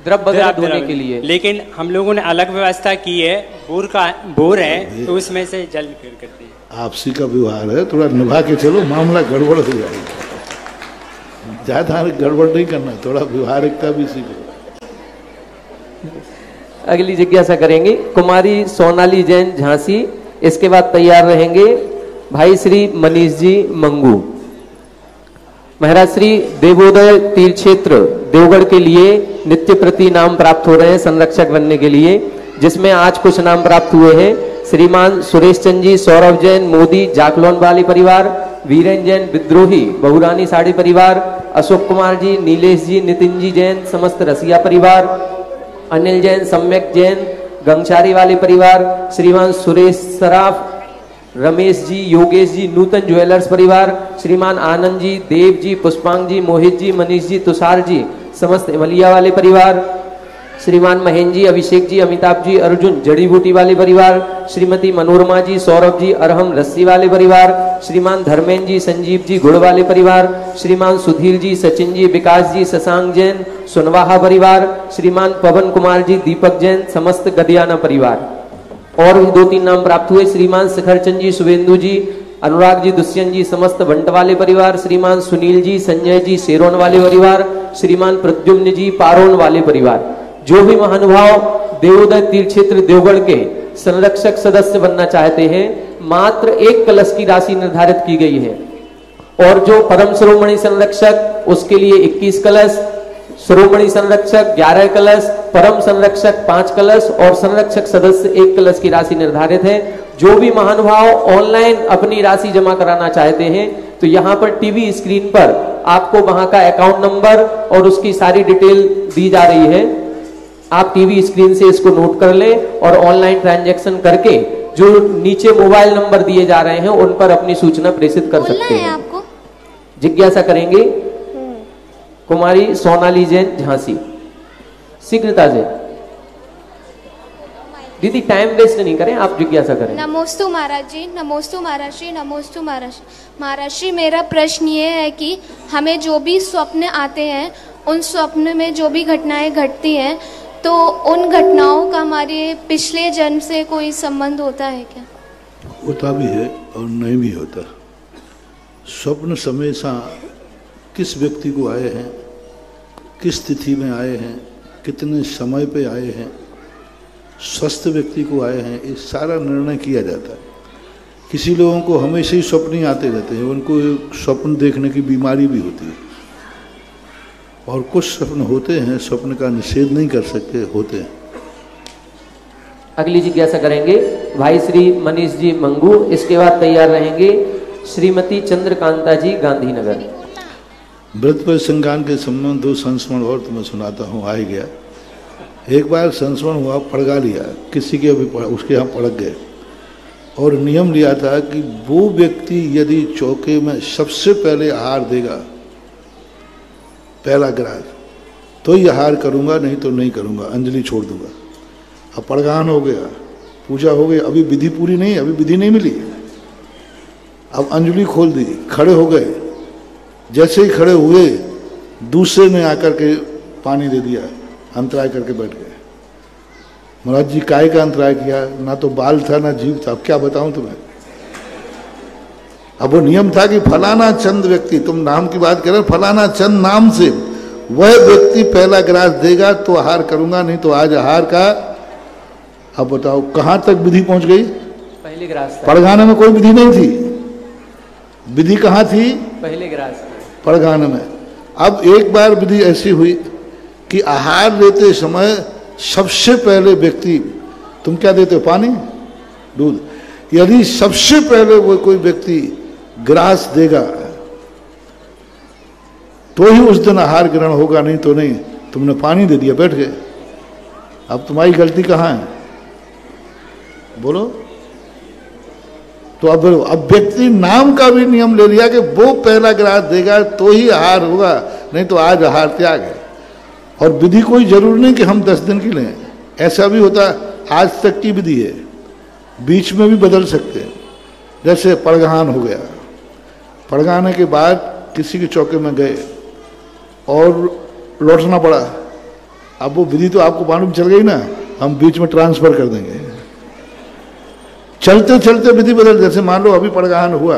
द्रव्य वगैरह धोने के लिए। लेकिन हम लोगों ने अलग व्यवस्था की है, बोर है तो उसमें से जल फिर करते हैं। आपसी का व्यवहार है, थोड़ा निभा के चलो, मामला गड़बड़ हो जाएगा। ज्यादा गड़बड़ नहीं करना, थोड़ा व्यवहारिकता भी सीखो। अगली जिज्ञासा करेंगे कुमारी सोनाली जैन झांसी। इसके बाद तैयार रहेंगे भाई श्री मनीष जी मंगू। महाराज श्री देवोदय तीर्थ क्षेत्र देवगढ़ के लिए नित्य प्रति नाम प्राप्त हो रहे हैं संरक्षक बनने के लिए, जिसमें आज कुछ नाम प्राप्त हुए हैं। श्रीमान सुरेश चंद जी, सौरभ जैन मोदी जाकलोन वाली परिवार, वीरेन जैन विद्रोही बहुरानी साड़ी परिवार, अशोक कुमार जी, नीलेश जी, नितिन जी जैन समस्त रसिया परिवार, अनिल जैन सम्यक जैन गंगचारी वाली परिवार, श्रीमान सुरेश सराफ, रमेश जी, योगेश जी, नूतन ज्वेलर्स परिवार, श्रीमान आनंद जी, देव जी, पुष्पांग जी, मोहित जी, मनीष जी, तुषार जी, समस्त इमलिया वाले परिवार, श्रीमान महेंद्र जी, अभिषेक जी, अमिताभ जी, अर्जुन जड़ी बूटी वाले परिवार, श्रीमती मनोरमा जी, सौरभ जी, अरहम रस्सी वाले परिवार, श्रीमान धर्मेंद्र जी, संजीव जी गुड़ वाले परिवार, श्रीमान सुधीर जी, सचिन जी, विकास जी, शशांक जैन सुनवाहा परिवार, श्रीमान पवन कुमार जी, दीपक जैन समस्त गदियाना परिवार। और भी 2-3 नाम प्राप्त हुए, श्रीमान शिखर चंद जी, शुभेंदु जी, अनुराग जी, दुष्यंत जी समस्त भंट वाले परिवार, श्रीमान सुनील जी, संजय जी सेरोन वाले परिवार, श्रीमान प्रद्युम्न जी पारोन वाले परिवार। जो भी महानुभाव देवोदय तीर्थ क्षेत्र देवगढ़ के संरक्षक सदस्य बनना चाहते हैं, मात्र 1 कलश की राशि निर्धारित की गई है। और जो परम शिरोमणि संरक्षक उसके लिए 21 कलश, शिरोमणि संरक्षक 11 कलश, परम संरक्षक 5 कलश और संरक्षक सदस्य 1 कलश की राशि निर्धारित है। जो भी महानुभाव ऑनलाइन अपनी राशि जमा कराना चाहते हैं तो यहाँ पर टीवी स्क्रीन पर आपको वहां का अकाउंट नंबर और उसकी सारी डिटेल दी जा रही है। आप टीवी स्क्रीन से इसको नोट कर लें और ऑनलाइन ट्रांजैक्शन करके जो नीचे मोबाइल नंबर दिए जा रहे हैं उन पर अपनी सूचना प्रेषित कर सकते हैं। आपको जिज्ञासा करेंगे कुमारी सोनाली जैन झांसी, शीघ्रता से। दीदी टाइम वेस्ट नहीं करें, आप जिज्ञासा करें। नमोस्तु महाराज जी, नमोस्तु महाराज जी, नमोस्तु महाराज। महाराज जी मेरा प्रश्न ये है कि हमें जो भी स्वप्न आते हैं उन स्वप्न में जो भी घटनाएं घटती हैं तो उन घटनाओं का हमारे पिछले जन्म से कोई संबंध होता है क्या? होता भी है और नहीं भी होता। स्वप्न हमेशा किस व्यक्ति को आए हैं, किस तिथि में आए हैं, कितने समय पे आए हैं, स्वस्थ व्यक्ति को आए हैं, ये सारा निर्णय किया जाता है। किसी लोगों को हमेशा ही स्वप्न ही आते रहते हैं, उनको स्वप्न देखने की बीमारी भी होती है। और कुछ स्वप्न होते हैं, स्वप्न का निषेध नहीं कर सकते, होते हैं। अगली जिज्ञासा करेंगे भाई श्री मनीष जी मंगू, इसके बाद तैयार रहेंगे श्रीमती चंद्रकांता जी गांधीनगर। व्रत पर संज्ञान के संबंध 2 संस्मरण और तुम्हें सुनाता हूँ। आ ही गया एक बार संस्मरण हुआ, पड़गा लिया किसी के, अभी उसके यहाँ पड़क गए और नियम लिया था कि वो व्यक्ति यदि चौके में सबसे पहले आहार देगा, पहला ग्रास, तो ही आहार करूँगा, नहीं तो नहीं करूँगा, अंजलि छोड़ दूंगा। अब पड़गान हो गया, पूजा हो गई, अभी विधि पूरी नहीं, अभी विधि नहीं मिली। अब अंजलि खोल दी, खड़े हो गए, जैसे ही खड़े हुए दूसरे ने आकर के पानी दे दिया, अंतराय करके बैठ गए। महाराज जी काय का अंतराय किया, ना तो बाल था ना जीव था, अब क्या बताऊं तुम्हें। अब वो नियम था कि फलाना चंद व्यक्ति, तुम नाम की बात कर रहे, फलाना चंद नाम से वह व्यक्ति पहला ग्रास देगा तो आहार करूंगा, नहीं तो आज आहार का। अब बताओ कहां तक विधि पहुंच गई? पहले ग्रास। पड़गाने में कोई विधि नहीं थी, विधि कहां थी? पहले ग्रास पड़गाने में। अब एक बार विधि ऐसी हुई कि आहार लेते समय सबसे पहले व्यक्ति, तुम क्या देते हो, पानी दूध, यदि सबसे पहले वो कोई व्यक्ति ग्रास देगा तो ही उस दिन आहार ग्रहण होगा, नहीं तो नहीं। तुमने पानी दे दिया, बैठ गए। अब तुम्हारी गलती कहाँ है, बोलो। तो अब व्यक्ति नाम का भी नियम ले लिया कि वो पहला ग्रास देगा तो ही आहार होगा, नहीं तो आज आहार त्याग है। और विधि कोई जरूर नहीं कि हम 10 दिन की लें, ऐसा भी होता, आज तक की विधि है, बीच में भी बदल सकते हैं। जैसे पड़गान हो गया, पड़गाने के बाद किसी के चौके में गए और लौटना पड़ा। अब वो विधि तो आपको मालूम चल गई ना, हम बीच में ट्रांसफर कर देंगे। चलते चलते विधि बदल, जैसे मान लो अभी पड़गान हुआ,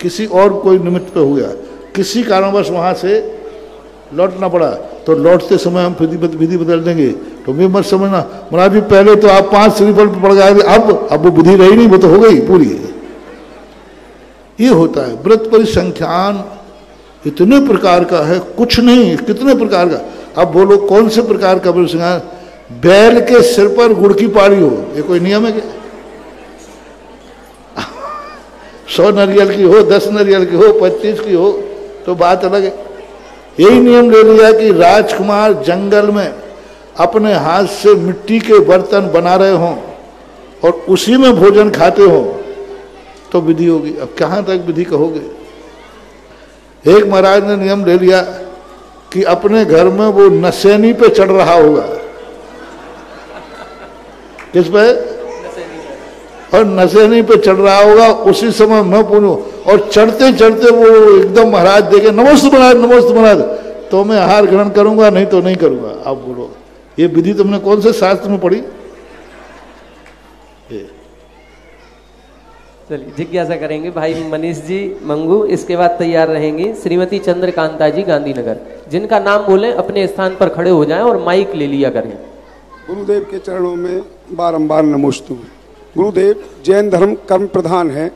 किसी और कोई निमित्त पे हो गया, किसी कारणवश वहां से लौटना पड़ा, तो लौटते समय हम विधि बदल देंगे। तो मैं मत समझना महाराज जी पहले तो आप 5 श्रीफल पड़ गए, अब वो विधि रही नहीं, वो तो हो गई पूरी। ये होता है। व्रत परिसंख्यान इतने प्रकार का है, कुछ नहीं कितने प्रकार का। अब बोलो कौन से प्रकार का परिसंख्यान? बैल के सिर पर गुड़ की पारी हो, ये कोई नियम है क्या? 100 नारियल की हो, 10 नारियल की हो, 25 की हो, तो बात अलग है। यही नियम ले लिया कि राजकुमार जंगल में अपने हाथ से मिट्टी के बर्तन बना रहे हों और उसी में भोजन खाते हो तो विधि होगी। अब कहाँ तक विधि कहोगे? एक महाराज ने नियम ले लिया कि अपने घर में वो नशेनी पे चढ़ रहा होगा। किस पे? और नशेनी पे चढ़ रहा होगा, उसी समय मैं पूछूं, और चढ़ते चढ़ते वो एकदम महाराज देखे नमस्ते महाराज, नमस्ते महाराज, तो मैं आहार ग्रहण करूंगा, नहीं तो नहीं करूंगा। आप बोलो ये विधि तुमने कौन से शास्त्र में पढ़ी? चलिए जिज्ञासा करेंगे भाई मनीष जी मंगू, इसके बाद तैयार रहेंगी श्रीमती चंद्रकांता जी गांधीनगर। जिनका नाम बोले अपने स्थान पर खड़े हो जाएं और माइक ले लिया करें। गुरुदेव के चरणों में बारंबार नमोस्तु। गुरुदेव, जैन धर्म कर्म प्रधान है,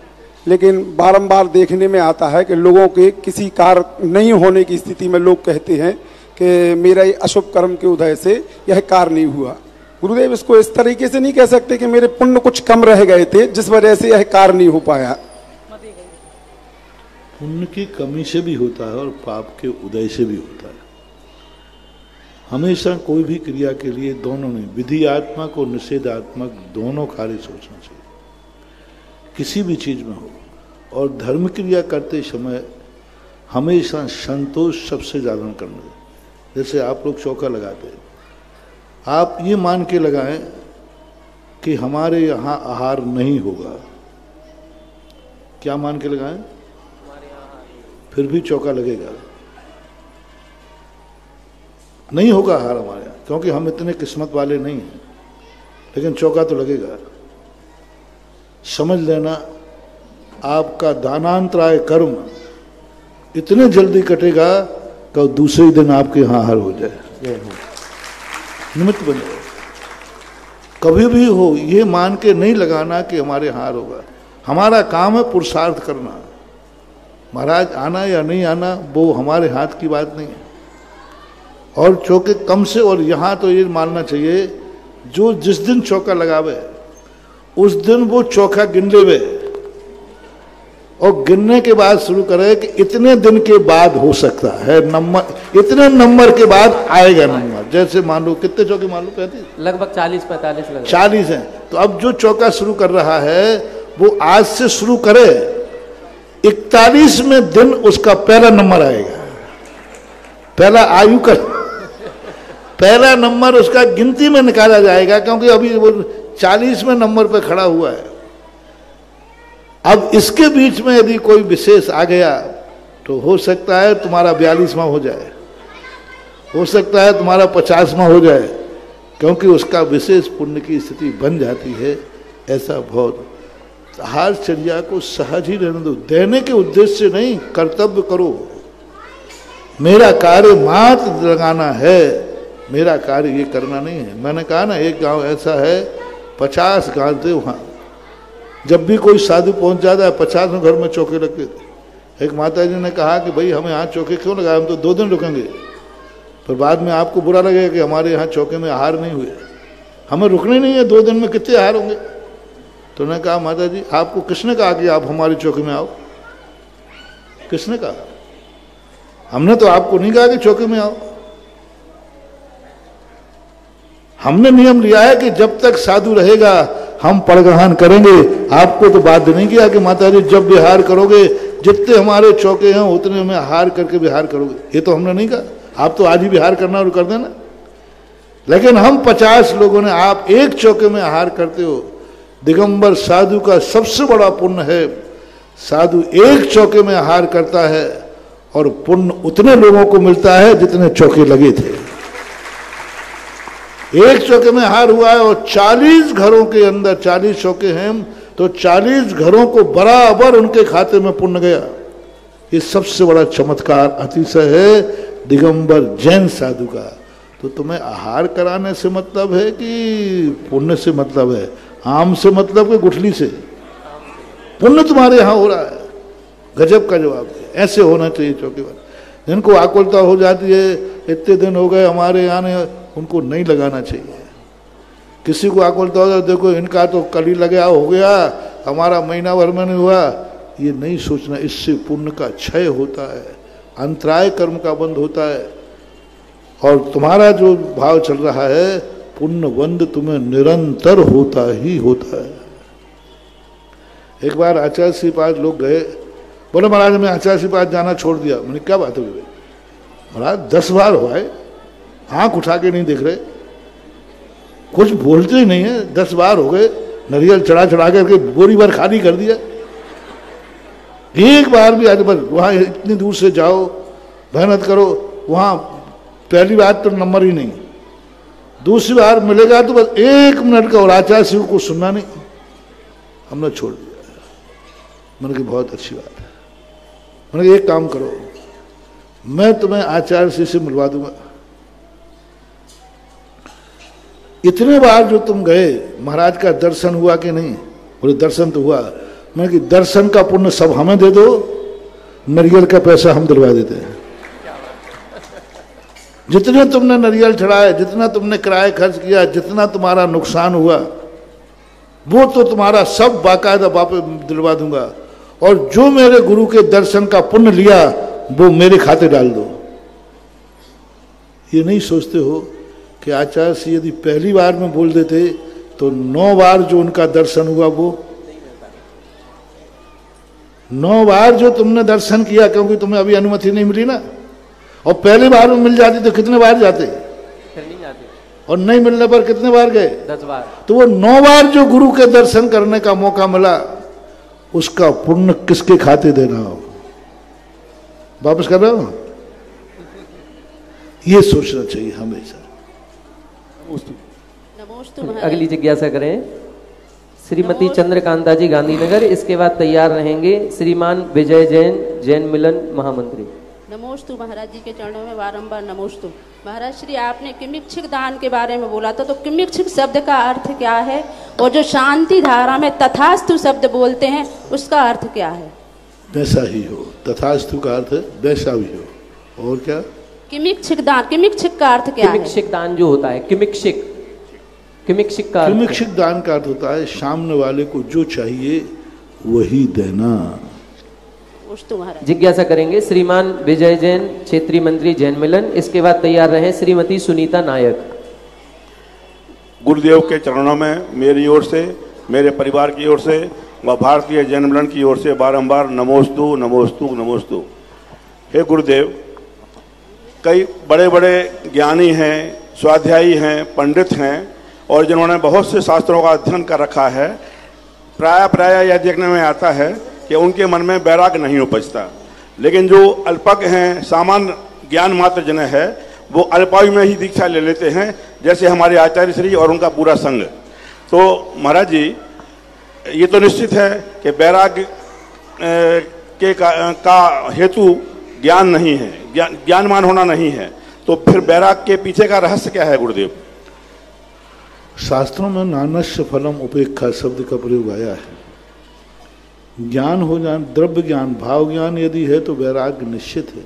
लेकिन बारंबार देखने में आता है कि लोगों के किसी कार्य नहीं होने की स्थिति में लोग कहते हैं कि मेरा ये अशुभ कर्म के उदय से यह कार्य नहीं हुआ। गुरुदेव, इसको इस तरीके से नहीं कह सकते कि मेरे पुण्य कुछ कम रह गए थे जिस वजह से यह कार्य नहीं हो पाया। पुण्य की कमी से भी होता है और पाप के उदय से भी होता है। हमेशा कोई भी क्रिया के लिए दोनों नहीं, विधियात्मक और निषेधात्मक दोनों कार्य सोचना चाहिए, किसी भी चीज में हो। और धर्म क्रिया करते समय हमेशा संतोष सबसे ज्यादा करना है। जैसे आप लोग चौका लगाते हैं, आप ये मान के लगाएं कि हमारे यहाँ आहार नहीं होगा। क्या मान के लगाएं? फिर भी चौका लगेगा, नहीं होगा आहार हमारे यहाँ, क्योंकि हम इतने किस्मत वाले नहीं हैं, लेकिन चौका तो लगेगा। समझ लेना, आपका दानांतराय कर्म इतने जल्दी कटेगा कि दूसरे दिन आपके यहाँ आहार हो जाए, निमित्त बन जाए। कभी भी हो ये मान के नहीं लगाना कि हमारे हार होगा। हमारा काम है पुरुषार्थ करना। महाराज आना या नहीं आना वो हमारे हाथ की बात नहीं है। और चौके कम से, और यहाँ तो ये मानना चाहिए जो जिस दिन चौका लगावे उस दिन वो चौका गिन लेवे और गिनने के बाद शुरू करे कि इतने दिन के बाद हो सकता है नंबर, इतने नंबर के बाद आएगा नंबर। जैसे मान लो कितने चौके मान लो कहते लगभग 40-45 लगभग 40 हैं। तो अब जो चौका शुरू कर रहा है वो आज से शुरू करे, 41वें दिन उसका पहला नंबर आएगा। पहला आयु का पहला नंबर उसका गिनती में निकाला जाएगा, क्योंकि अभी वो 40वें नंबर पर खड़ा हुआ है। अब इसके बीच में यदि कोई विशेष आ गया तो हो सकता है तुम्हारा 42वां हो जाए, हो सकता है तुम्हारा 50वां हो जाए, क्योंकि उसका विशेष पुण्य की स्थिति बन जाती है। ऐसा बहुत आहारचर्या को सहज ही रहने दो। देने के उद्देश्य से नहीं, कर्तव्य करो। मेरा कार्य मात्र लगाना है, मेरा कार्य ये करना नहीं है। मैंने कहा ना, एक गांव ऐसा है 50 गांव थे, वहाँ जब भी कोई साधु पहुंच जाता है 50 घर में चौके लगते थे। एक माता जी ने कहा कि भाई हमें यहाँ चौके क्यों लगाए, हम तो 2 दिन रुकेंगे, पर बाद में आपको बुरा लगेगा कि हमारे यहाँ चौके में आहार नहीं हुए। हमें रुकने नहीं है, 2 दिन में कितने आहार होंगे। तो उन्होंने कहा माता जी आपको किसने कहा कि आप हमारे चौके में आओ? किसने कहा? हमने तो आपको नहीं कहा कि चौके में आओ। हमने नियम लिया है कि जब तक साधु रहेगा हम पड़ग्रहण करेंगे। आपको तो बाध्य नहीं किया कि माता जी जब विहार करोगे, जितने हमारे चौके हैं उतने में हार करके विहार करोगे, ये तो हमने नहीं कहा। आप तो आज ही विहार करना और कर देना। लेकिन हम 50 लोगों ने, आप एक चौके में आहार करते हो। दिगंबर साधु का सबसे बड़ा पुण्य है, साधु एक चौके में आहार करता है और पुण्य उतने लोगों को मिलता है जितने चौके लगे थे। एक चौके में आहार हुआ है और 40 घरों के अंदर 40 चौके हैं, तो 40 घरों को बराबर उनके खाते में पुण्य गया। ये सबसे बड़ा चमत्कार अतिशय है दिगंबर जैन साधु का। तो तुम्हें आहार कराने से मतलब है कि पुण्य से मतलब है? आम से मतलब कि गुठली से? पुण्य तुम्हारे यहाँ हो रहा है। गजब का जवाब है। ऐसे होना चाहिए चौकी पर। जिनको आकुलता हो जाती है, इतने दिन हो गए हमारे यहाँ ने, उनको नहीं लगाना चाहिए। किसी को आकुलता हो जाए, देखो इनका तो कल ही लगा हो गया, हमारा महीना भर में नहीं हुआ, ये नहीं सोचना। इससे पुण्य का क्षय होता है, अंतराय कर्म का बंध होता है। और तुम्हारा जो भाव चल रहा है, पुण्य बंध तुम्हें निरंतर होता ही होता है। एक बार आचार्य श्री पास लोग गए, बोले महाराज मैं आचार्य श्री पास जाना छोड़ दिया। मैंने क्या बात हुई भाई? महाराज 10 बार हुआ है, आंख उठा के नहीं देख रहे, कुछ बोलते ही नहीं है। 10 बार हो गए, नारियल चढ़ा चढ़ा करके बोरी भर खाली कर दिया। एक बार भी आज बस वहां इतनी दूर से जाओ, मेहनत करो, वहां पहली बार तो नंबर ही नहीं, दूसरी बार मिलेगा तो बस 1 मिनट का, और आचार्य शिव को सुनना नहीं, हमने छोड़ दिया। मैंने कहा बहुत अच्छी बात है। मैंने कहा एक काम करो, मैं तुम्हें आचार्य शिव से मिलवा दूंगा। इतने बार जो तुम गए, महाराज का दर्शन हुआ कि नहीं? बोले दर्शन तो हुआ। मैं कि दर्शन का पुण्य सब हमें दे दो, नारियल का पैसा हम दिलवा देते हैं। जितने तुमने नारियल चढ़ाए, जितना तुमने किराया खर्च किया, जितना तुम्हारा नुकसान हुआ, वो तो तुम्हारा सब बाकायदा वापस दिलवा दूंगा, और जो मेरे गुरु के दर्शन का पुण्य लिया वो मेरे खाते डाल दो। ये नहीं सोचते हो कि आचार्य से यदि पहली बार में बोल देते तो 9 बार जो उनका दर्शन हुआ, वो 9 बार जो तुमने दर्शन किया, क्योंकि तुम्हें अभी अनुमति नहीं मिली ना, और पहली बार में मिल जाती तो कितने बार जाते? फिर नहीं जाते। और नहीं मिलने पर कितने बार गए? 10 बार। तो वो 9 बार जो गुरु के दर्शन करने का मौका मिला, उसका पुण्य किसके खाते देना हो? वापस कर रहा हूं, ये सोचना चाहिए हमेशा। अगली जिज्ञासा करें श्रीमती चंद्रकांता जी, गांधीनगर। इसके बाद तैयार रहेंगे श्रीमान विजय जैन, जैन मिलन महामंत्री। नमोस्तु महाराज जी के चरणों में बारंबार नमोस्तु। महाराज श्री, आपने किमिच्छिक दान के बारे में बोला था, तो किमिच्छिक शब्द का अर्थ क्या है? और जो शांति धारा में तथास्तु शब्द बोलते हैं, उसका अर्थ क्या है? वैसा ही हो, तथास्तु का अर्थ वैसा भी हो। और क्या? किमिच्छिक दान, किमिच्छिक का अर्थ क्या है? किमिच्छिक दान जो होता है, किमिच्छिक का किमिच्छिक दान का अर्थ होता है सामने वाले को जो चाहिए वही देना। जिज्ञासा करेंगे श्रीमान विजय जैन, क्षेत्रीय मंत्री, जैन मिलन। इसके बाद तैयार रहे श्रीमती सुनीता नायक। गुरुदेव के चरणों में मेरी ओर से, मेरे परिवार की ओर से व भारतीय जैन मिलन की ओर से बारंबार नमोस्तु नमोस्तु नमोस्तु। हे गुरुदेव, कई बड़े बड़े ज्ञानी हैं, स्वाध्यायी हैं, पंडित हैं, और जिन्होंने बहुत से शास्त्रों का अध्ययन कर रखा है, प्राय यह देखने में आता है कि उनके मन में वैराग्य नहीं उपजता। लेकिन जो अल्पज्ञ हैं, सामान्य ज्ञान मात्र जिन्हें है, वो अल्पायु में ही दीक्षा ले लेते हैं, जैसे हमारे आचार्य श्री और उनका पूरा संघ। तो महाराज जी, ये तो निश्चित है कि वैराग्य का हेतु ज्ञान नहीं है, ज्ञानवान होना नहीं है। तो फिर वैराग्य के पीछे का रहस्य क्या है गुरुदेव? शास्त्रों में नानस्य फलम उपेक्षा शब्द का प्रयोग आया है। ज्ञान हो जाए, द्रव्य ज्ञान, भाव ज्ञान यदि है तो वैराग्य निश्चित है।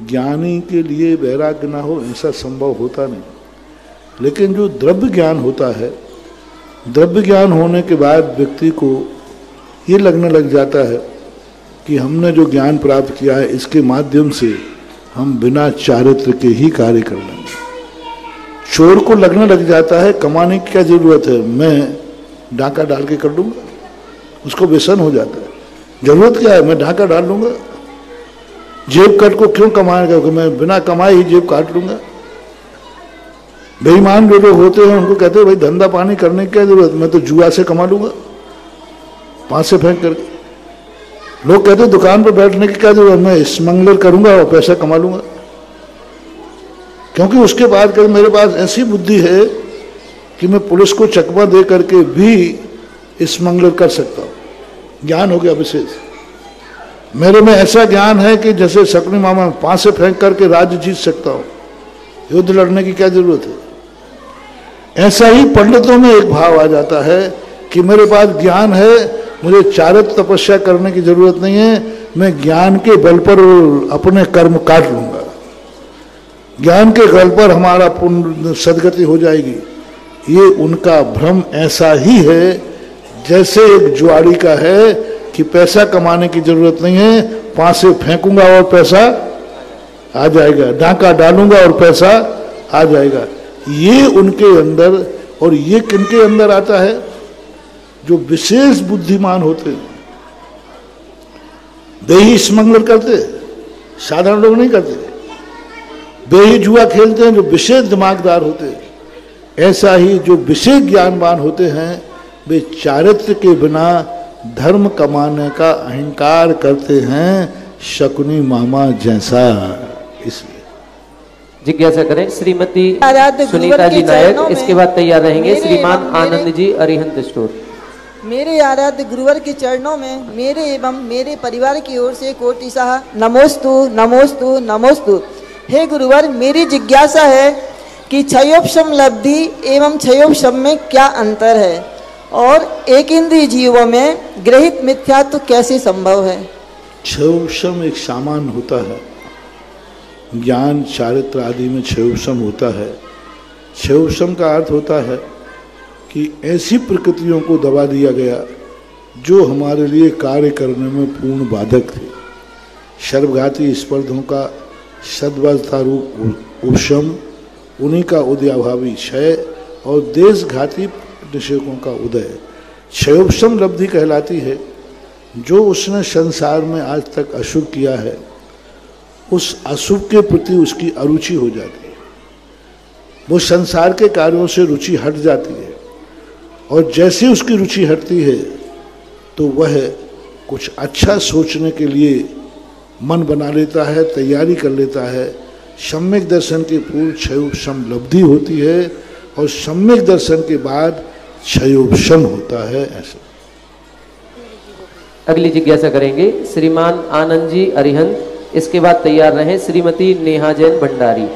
ज्ञानी के लिए वैराग्य ना हो ऐसा संभव होता नहीं। लेकिन जो द्रव्य ज्ञान होता है, द्रव्य ज्ञान होने के बाद व्यक्ति को ये लगने लग जाता है कि हमने जो ज्ञान प्राप्त किया है, इसके माध्यम से हम बिना चारित्र के ही कार्य कर लेंगे। चोर को लगने लग जाता है कमाने की क्या जरूरत है, मैं डाका डाल के कर लूंगा, उसको व्यसन हो जाता है। जरूरत क्या है, मैं डाका डाल लूंगा। जेब कट को क्यों कमाएगा, कि मैं बिना कमाए ही जेब काट लूंगा। बेईमान जो लोग होते हैं उनको कहते हैं भाई धंधा पानी करने की क्या जरूरत, मैं तो जुआ से कमा लूंगा, 5 से फेंक करके। लोग कहते हैं दुकान पर बैठने की क्या जरूरत, मैं स्मगलर करूंगा और पैसा कमा लूंगा। क्योंकि उसके बाद कर मेरे पास ऐसी बुद्धि है कि मैं पुलिस को चकमा दे करके भी स्मगलर कर सकता हूं। ज्ञान हो गया विशेष। मेरे में ऐसा ज्ञान है कि जैसे शकुनी मामा 5 से फेंक करके राज्य जीत सकता हूं, युद्ध लड़ने की क्या जरूरत है। ऐसा ही पंडितों में एक भाव आ जाता है कि मेरे पास ज्ञान है, मुझे चारित्र तपस्या करने की जरूरत नहीं है, मैं ज्ञान के बल पर अपने कर्म काट लूंगा, ज्ञान के बल पर हमारा पुण्य सदगति हो जाएगी। ये उनका भ्रम ऐसा ही है जैसे एक जुआरी का है कि पैसा कमाने की जरूरत नहीं है, 5 से फेंकूंगा और पैसा आ जाएगा, डाका डालूंगा और पैसा आ जाएगा। ये उनके अंदर, और ये किनके अंदर आता है, जो विशेष बुद्धिमान होते हैं। वे ही स्मगलर करते, साधारण लोग नहीं करते। वे ही जुआ खेलते हैं जो विशेष दिमागदार होते हैं। ऐसा ही जो विशेष ज्ञानवान होते हैं वे चारित्र के बिना धर्म कमाने का अहंकार करते हैं, शकुनी मामा जैसा। इसलिए जिज्ञासा करें श्रीमती सुनीता जी नायक, इसके बाद तैयार रहेंगे श्रीमान आनंद जी अरिहंत स्टोर। मेरे आराध्य गुरुवर के चरणों में मेरे एवं मेरे परिवार की ओर से कोटिशाह नमोस्तु नमोस्तु नमोस्तु। हे गुरुवर, मेरी जिज्ञासा है कि क्षयोपशम लब्धि एवं क्षयोपशम में क्या अंतर है और एक इंद्रिय जीवों में ग्रहित मिथ्यात्व कैसे संभव है? क्षयोपशम एक सामान होता है, ज्ञान चारित्र आदि में क्षयोपशम होता है। क्षयोपशम का अर्थ होता है कि ऐसी प्रकृतियों को दबा दिया गया जो हमारे लिए कार्य करने में पूर्ण बाधक थे। सर्वघाती स्पर्धों का सद्वजता रूप उपशम, उन्हीं का उदयाभावी क्षय और देशघाती निषेकों का उदय क्षयोपशम लब्धि कहलाती है। जो उसने संसार में आज तक अशुभ किया है उस अशुभ के प्रति उसकी अरुचि हो जाती है, वो संसार के कार्यों से रुचि हट जाती है और जैसे उसकी रुचि हटती है तो वह कुछ अच्छा सोचने के लिए मन बना लेता है, तैयारी कर लेता है। सम्यक दर्शन के पूर्व क्षयोपशम लब्धि होती है और सम्यक दर्शन के बाद क्षयोपशम होता है। ऐसा अगली जिज्ञासा करेंगे श्रीमान आनंद जी अरिहंत, इसके बाद तैयार रहे श्रीमती नेहा जैन भंडारी।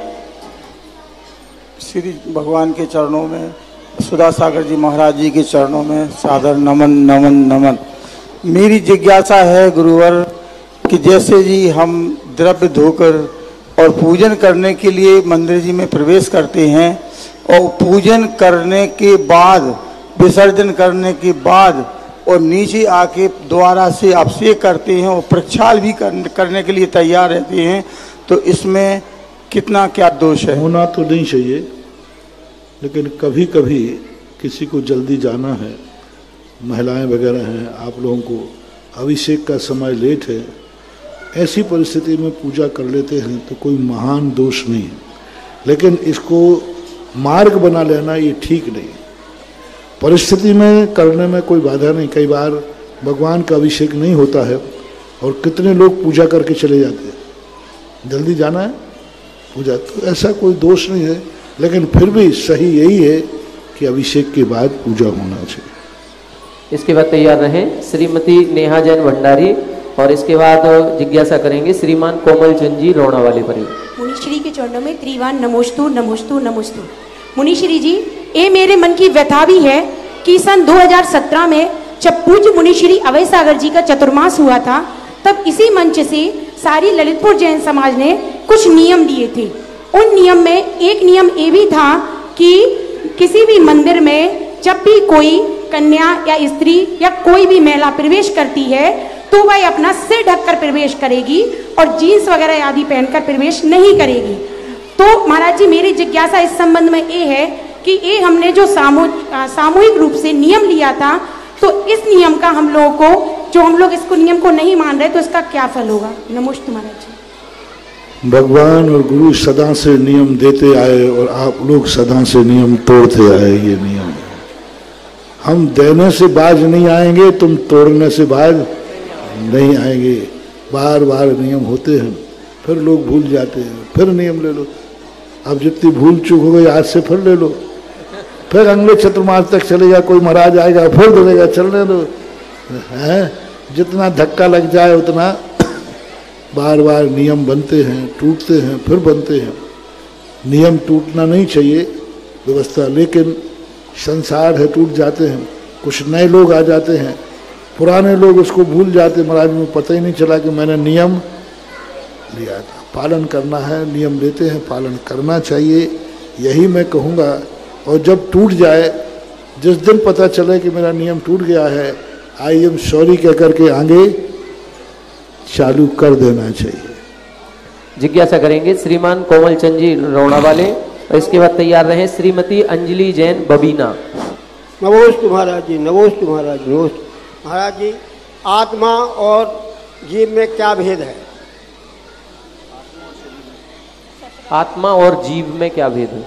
श्री भगवान के चरणों में, सुधा सागर जी महाराज जी के चरणों में सादर नमन नमन नमन। मेरी जिज्ञासा है गुरुवर कि जैसे जी हम द्रव्य धोकर और पूजन करने के लिए मंदिर जी में प्रवेश करते हैं और पूजन करने के बाद, विसर्जन करने के बाद और नीचे आके दोबारा से अभिषेक करते हैं और प्रक्षाल भी करने के लिए तैयार रहते हैं, तो इसमें कितना क्या दोष है? होना तो नहीं चाहिए, लेकिन कभी कभी किसी को जल्दी जाना है, महिलाएं वगैरह हैं, आप लोगों को अभिषेक का समय लेट है, ऐसी परिस्थिति में पूजा कर लेते हैं तो कोई महान दोष नहीं है। लेकिन इसको मार्ग बना लेना ये ठीक नहीं। परिस्थिति में करने में कोई बाधा नहीं। कई बार भगवान का अभिषेक नहीं होता है और कितने लोग पूजा करके चले जाते हैं। जल्दी जाना है पूजा, तो ऐसा कोई दोष नहीं है, लेकिन फिर भी सही यही है कि अभिषेक के बाद पूजा होना चाहिए। इसके बाद तैयार रहें श्रीमती नेहा जैन भंडारी और इसके बाद जिज्ञासा करेंगे श्रीमान कोमल चंद जी रोना वाले परी। मुनिश्री के चरणों में त्रिवान नमोस्तु नमोस्तु नमोस्तु। मुनिश्री जी, ये मेरे मन की व्यथा भी है कि सन 2017 में जब पूज्य मुनिश्री अभय सागर जी का चतुर्मास हुआ था, तब इसी मंच से सारी ललितपुर जैन समाज ने कुछ नियम दिए थे। उन नियम में एक नियम ये भी था कि किसी भी मंदिर में जब भी कोई कन्या या स्त्री या कोई भी महिला प्रवेश करती है तो वह अपना सिर ढककर प्रवेश करेगी और जीन्स वगैरह आदि पहनकर प्रवेश नहीं करेगी। तो महाराज जी, मेरी जिज्ञासा इस संबंध में ये है कि ये हमने जो सामूहिक रूप से नियम लिया था, तो इस नियम का हम लोगों को, जो हम लोग इसको नियम को नहीं मान रहे, तो इसका क्या फल होगा? नमस्ते महाराज जी। भगवान और गुरु सदा से नियम देते आए और आप लोग सदा से नियम तोड़ते आए। ये नियम हम देने से बाज नहीं आएंगे, तुम तोड़ने से बाज नहीं आएंगे। बार बार नियम होते हैं, फिर लोग भूल जाते हैं, फिर नियम ले लो। अब जितनी भूल चूक हो गई आज से फिर ले लो, फिर अगले चतुर्मास तक चलेगा, कोई महाराज आएगा फिर बोलेगा चलने दो। है जितना धक्का लग जाए उतना बार बार नियम बनते हैं, टूटते हैं, फिर बनते हैं। नियम टूटना नहीं चाहिए व्यवस्था, लेकिन संसार है, टूट जाते हैं। कुछ नए लोग आ जाते हैं, पुराने लोग उसको भूल जाते। महाराज में पता ही नहीं चला कि मैंने नियम लिया था। पालन करना है, नियम लेते हैं, पालन करना चाहिए, यही मैं कहूँगा। और जब टूट जाए, जिस दिन पता चले कि मेरा नियम टूट गया है, आई एम सॉरी कह करके आगे चालू कर देना चाहिए। जिज्ञासा करेंगे श्रीमान कोमल चंद जी रोना वाले और इसके बाद तैयार रहे श्रीमती अंजलि जैन बबीना। नमोस्तु महाराज जी, नमोस्तु महाराज, नमोस्तु महाराज जी। आत्मा और जीव में क्या भेद है? आत्मा और जीव में क्या भेद है?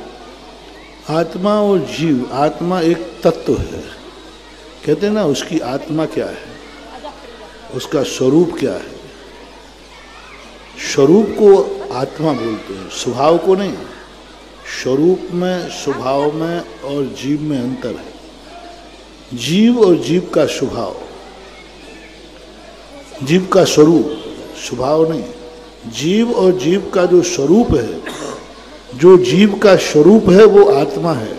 आत्मा और जीव, आत्मा एक तत्व है, कहते हैं ना, उसकी आत्मा क्या है, उसका स्वरूप क्या है। स्वरूप को आत्मा बोलते हैं, स्वभाव को नहीं। स्वरूप में, स्वभाव में और जीव में अंतर है। जीव और जीव का स्वभाव, जीव का स्वरूप, स्वभाव नहीं। जीव और जीव का जो स्वरूप है, जो जीव का स्वरूप है वो आत्मा है,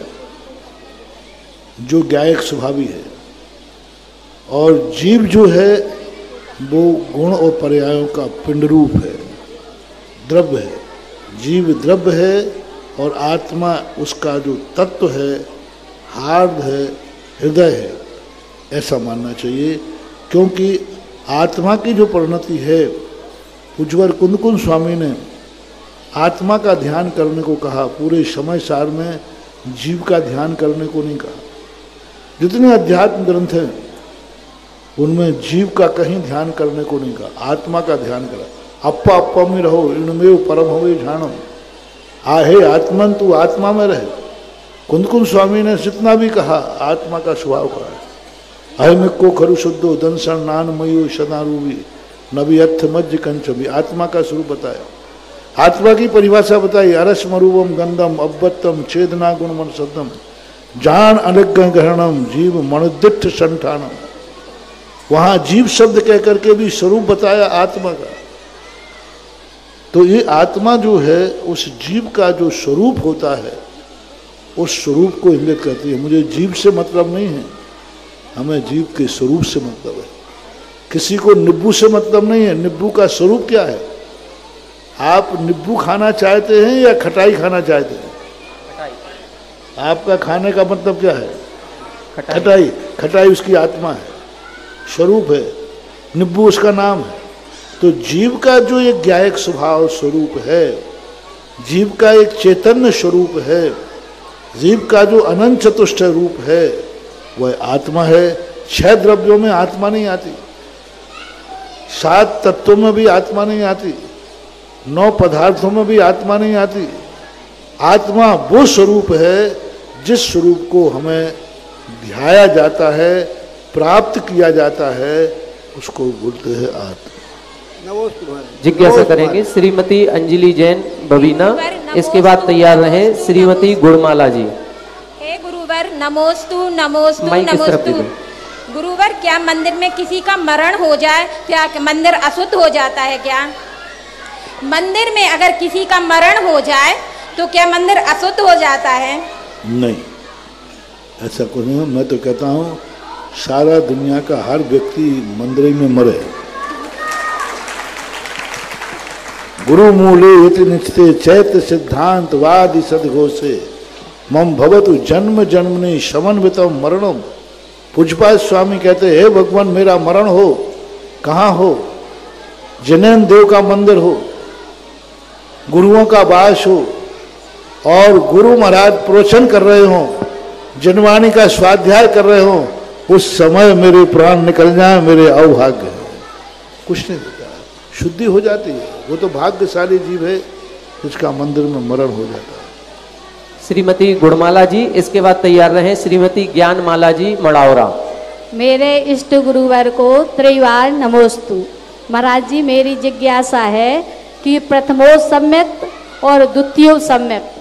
जो ज्ञायक स्वभावी है। और जीव जो है वो गुण और पर्यायों का पिंड रूप है, द्रव्य है। जीव द्रव्य है और आत्मा उसका जो तत्व है, हार्द है, हृदय है, ऐसा मानना चाहिए। क्योंकि आत्मा की जो परिणति है, उज्ज्वल कुंदकुंद स्वामी ने आत्मा का ध्यान करने को कहा, पूरे समय सार में जीव का ध्यान करने को नहीं कहा। जितने अध्यात्म ग्रंथ हैं उनमें जीव का कहीं ध्यान करने को नहीं कहा, आत्मा का ध्यान करा। अप्पा अप्पा में रहो, इनमें परम होवे झाणम, आहे आत्मन तू आत्मा में रहे। कुंदकुंद स्वामी ने जितना भी कहा आत्मा का स्वभाव कहा है। अहम को खरु शुद्धो दंसन नान मयो सदारूबी नबी अर्थ मज्ज कंचबी, आत्मा का स्वरूप बताया। आत्मा की परिभाषा बताई, अरस मरूपम गंधम अब्बतम छेदना गुणमन सदम जान अलग ग्रहणम जीव मणुदिठ संठानम। वहां जीव शब्द कह करके भी स्वरूप बताया आत्मा का। तो ये आत्मा जो है उस जीव का जो स्वरूप होता है, उस स्वरूप को इंगित करती है। मुझे जीव से मतलब नहीं है, हमें जीव के स्वरूप से मतलब है। किसी को नींबू से मतलब नहीं है, नींबू का स्वरूप क्या है। आप नींबू खाना चाहते हैं या खटाई खाना चाहते हैं? आपका खाने का मतलब क्या है? खटाई। खटाई उसकी आत्मा है, स्वरूप है। नींबू उसका नाम है। तो जीव का जो एक ज्ञायक स्वभाव स्वरूप है, जीव का एक चैतन्य स्वरूप है, जीव का जो अनंत चतुष्ट रूप है, वह आत्मा है। 6 द्रव्यों में आत्मा नहीं आती, 7 तत्वों में भी आत्मा नहीं आती, 9 पदार्थों में भी आत्मा नहीं आती। आत्मा वो स्वरूप है जिस स्वरूप को हमें ध्याया जाता है, प्राप्त किया जाता है, उसको बोलते हैं आत्मा। जिज्ञासा करेंगे श्रीमती अंजलि जैन बबीना, इसके बाद तैयार रहे श्रीमती गुणमाला जी। हे गुरुवर नमोस्तु नमोस्तु नमोस्तु। गुरुवर, क्या मंदिर में किसी का मरण हो जाए क्या मंदिर अशुद्ध हो जाता है क्या? मंदिर में अगर किसी का मरण हो जाए तो क्या मंदिर अशुद्ध हो जाता है? नहीं, ऐसा कुछ नहीं। मैं तो कहता हूँ सारा दुनिया का हर व्यक्ति मंदिर में मरे। गुरु मूले इति निश्चिते चैत्य सिद्धांत वादि सदघोषे मम भवतु जन्म जन्मनि समन्वितम मरणम। पूज्यपाद स्वामी कहते हे भगवान, मेरा मरण हो, कहाँ हो? जैन देव का मंदिर हो, गुरुओं का वास हो और गुरु महाराज प्रवचन कर रहे हो, जनवाणी का स्वाध्याय कर रहे हो, उस समय मेरे प्राण निकल जाए, मेरे अभाग्य है। कुछ नहीं देता, शुद्धि हो जाती है। वो तो भाग्यशाली जीव है जिसका मंदिर में मरण हो जाता है। श्रीमती गुणमाला जी, इसके बाद तैयार रहे श्रीमती ज्ञानमाला जी मड़ावरा। मेरे इष्ट गुरुवर को त्रिवार नमोस्तु। महाराज जी, मेरी जिज्ञासा है कि प्रथमो सम्यक और द्वितीयो सम्यक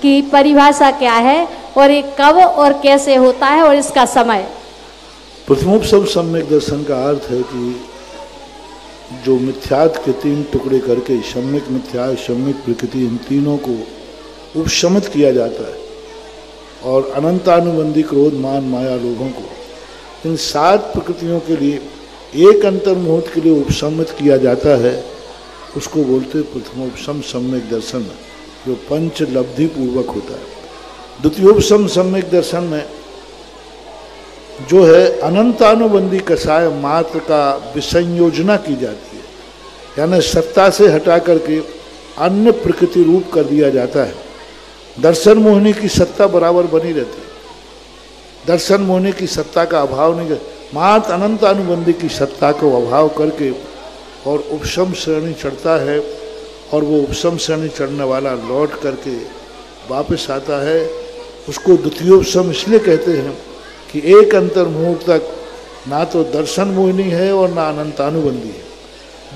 की परिभाषा क्या है और ये कब और कैसे होता है और इसका समय? प्रथमोपसम सम्यक दर्शन का अर्थ है कि जो मिथ्यात्व के 3 टुकड़े करके सम्यक मिथ्या, सम्यक प्रकृति, इन तीनों को उपशमित किया जाता है और अनंतानुबंधी क्रोध मान माया लोभों को, इन 7 प्रकृतियों के लिए एक अंतर्मुहूर्त के लिए उपशमित किया जाता है। उसको बोलते प्रथमोपसम सम्यक दर्शन, जो पंचलब्धि पूर्वक होता है। द्वितीयोपसम सम्यक दर्शन में जो है अनंतानुबंधी कषाय मात्र का विसंयोजना की जाती है, यानी सत्ता से हटा करके अन्य प्रकृति रूप कर दिया जाता है। दर्शन मोहिनी की सत्ता बराबर बनी रहती है, दर्शन मोहिनी की सत्ता का अभाव नहीं, मात्र अनंतानुबंधी की सत्ता को अभाव करके और उपशम श्रेणी चढ़ता है और वो उपशम श्रेणी चढ़ने वाला लौट करके वापस आता है, उसको द्वितीयोपशम इसलिए कहते हैं कि एक अंतर मुहूर्त तक ना तो दर्शन मोहिनी है और ना अनंतानुबंधी है।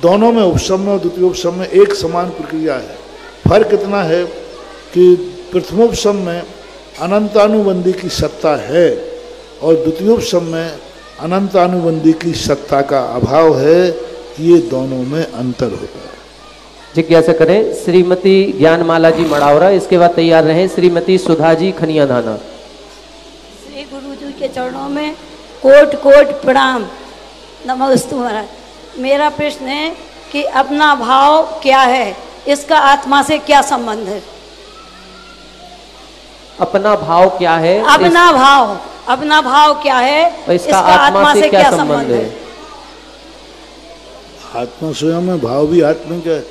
दोनों में, उपशम में और द्वितीयोपशम में एक समान प्रक्रिया है। फर्क इतना है कि प्रथमोपशम में अनंतानुबंधी की सत्ता है और द्वितीयोपशम में अनंतानुबंधी की सत्ता का अभाव है। ये दोनों में अंतर होता है। जिज्ञासा करें श्रीमती ज्ञानमाला जी मड़ावरा, इसके बाद तैयार रहें श्रीमती सुधा जी खनिया धाना। श्री गुरु जी के चरणों में कोट कोट प्रणाम। नमस्ते महाराज। मेरा प्रश्न है कि अपना भाव क्या है, इसका आत्मा से क्या संबंध है? अपना भाव क्या है? अपना भाव क्या है, इसका आत्मा से क्या संबंध है? आत्मा स्वयं में, भाव भी आत्मिक है।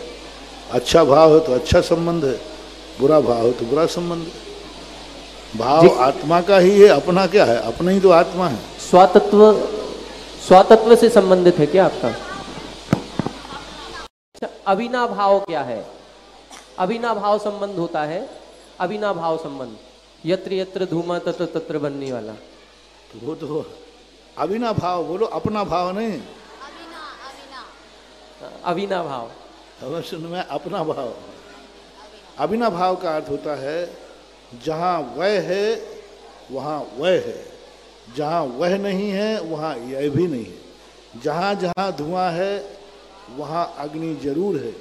अच्छा भाव है तो अच्छा संबंध है, बुरा भाव है तो बुरा संबंध है। भाव आत्मा का ही है, अपना क्या है? अपना ही तो आत्मा है। स्वातत्व से संबंधित है क्या आपका? अभिना भाव क्या है? अभिना भाव संबंध होता है। अभिना भाव संबंध, यत्र यत्र धूमा तत्र तत्र बनने वाला। तो वो तो अभिना भाव बोलो, अपना भाव नहीं। अभिना भाव, अवश्य में अपना भाव। अभिना भाव का अर्थ होता है जहाँ वह है वहाँ वह है, जहाँ वह नहीं है वहाँ यह भी नहीं है। जहाँ जहाँ धुआं है वहाँ अग्नि जरूर है,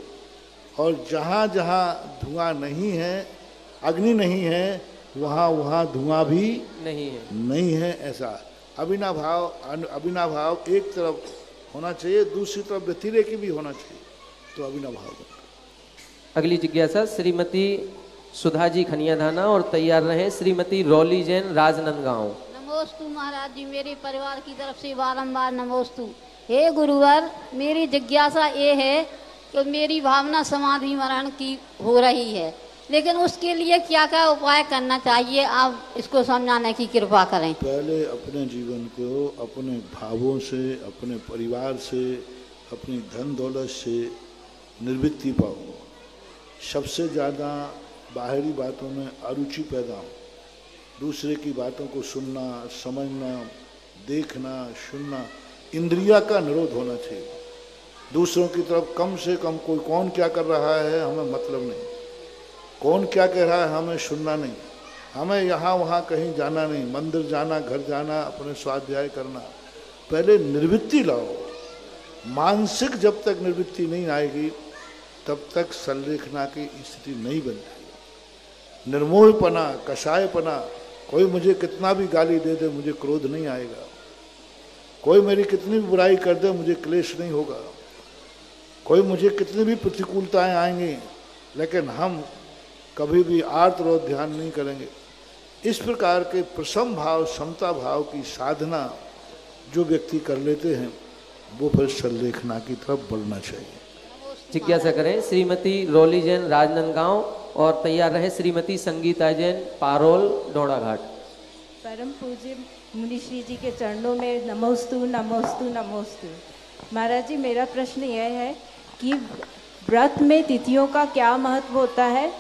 और जहाँ जहाँ धुआं नहीं है, अग्नि नहीं है, वहाँ वहाँ धुआं भी नहीं है। ऐसा अभिना भाव एक तरफ होना चाहिए, दूसरी तरफ व्यतिरेकी भी होना चाहिए, तो अभिना भाव। अगली जिज्ञासा श्रीमती सुधा जी खनिया धाना, और तैयार रहे श्रीमती रौली जैन राजनांदगांव। नमोस्तु महाराज जी, मेरे परिवार की तरफ से बारंबार नमोस्तु। हे गुरुवर, मेरी जिज्ञासा ये है कि मेरी भावना समाधि मरण की हो रही है, लेकिन उसके लिए क्या क्या उपाय करना चाहिए, आप इसको समझाने की कृपा करें। पहले अपने जीवन को अपने भावों से, अपने परिवार से, अपनी धन दौलत से निर्वृत्ति पाओ। सबसे ज़्यादा बाहरी बातों में अरुचि पैदा हो, दूसरे की बातों को सुनना, समझना, देखना, सुनना, इंद्रिया का निरोध होना चाहिए। दूसरों की तरफ कम से कम, कोई कौन क्या कर रहा है हमें मतलब नहीं, कौन क्या कह रहा है हमें सुनना नहीं, हमें यहाँ वहाँ कहीं जाना नहीं, मंदिर जाना, घर जाना, अपने स्वाध्याय करना। पहले निर्वृत्ति लाओ। मानसिक जब तक निर्वृत्ति नहीं आएगी तब तक संलेखना की स्थिति नहीं बनती। निर्मोहपना, कषायपना, कोई मुझे कितना भी गाली दे दे मुझे क्रोध नहीं आएगा, कोई मेरी कितनी भी बुराई कर दे मुझे क्लेश नहीं होगा, कोई मुझे कितनी भी प्रतिकूलताएं आएंगी, लेकिन हम कभी भी आर्त ध्यान नहीं करेंगे। इस प्रकार के प्रसम भाव, समता भाव की साधना जो व्यक्ति कर लेते हैं वो फिर संलेखना की तरफ बढ़ना चाहिए। जिज्ञासा करें श्रीमती रौली जैन राजनांदगांव, और तैयार रहे श्रीमती संगीता जैन पारोल डोड़ाघाट। परम पूज्य मुनिश्री जी के चरणों में नमोस्तु नमोस्तु नमोस्तु। महाराज जी, मेरा प्रश्न यह है कि व्रत में तिथियों का क्या महत्व होता है?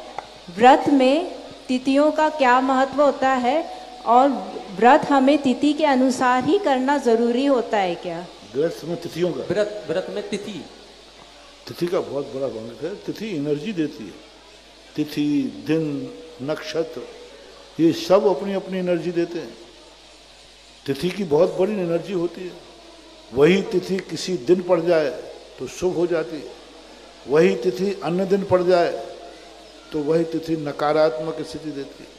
व्रत में तिथियों का क्या महत्व होता है, और व्रत हमें तिथि के अनुसार ही करना जरूरी होता है क्या? व्रत में तिथियों का, व्रत में तिथि का बहुत बड़ा महत्व है। तिथि एनर्जी देती है। तिथि, दिन, नक्षत्र, ये सब अपनी अपनी एनर्जी देते हैं। तिथि की बहुत बड़ी एनर्जी होती है। वही तिथि किसी दिन पड़ जाए तो शुभ हो जाती है, वही तिथि अन्य दिन पड़ जाए तो वही तिथि नकारात्मक स्थिति देती है।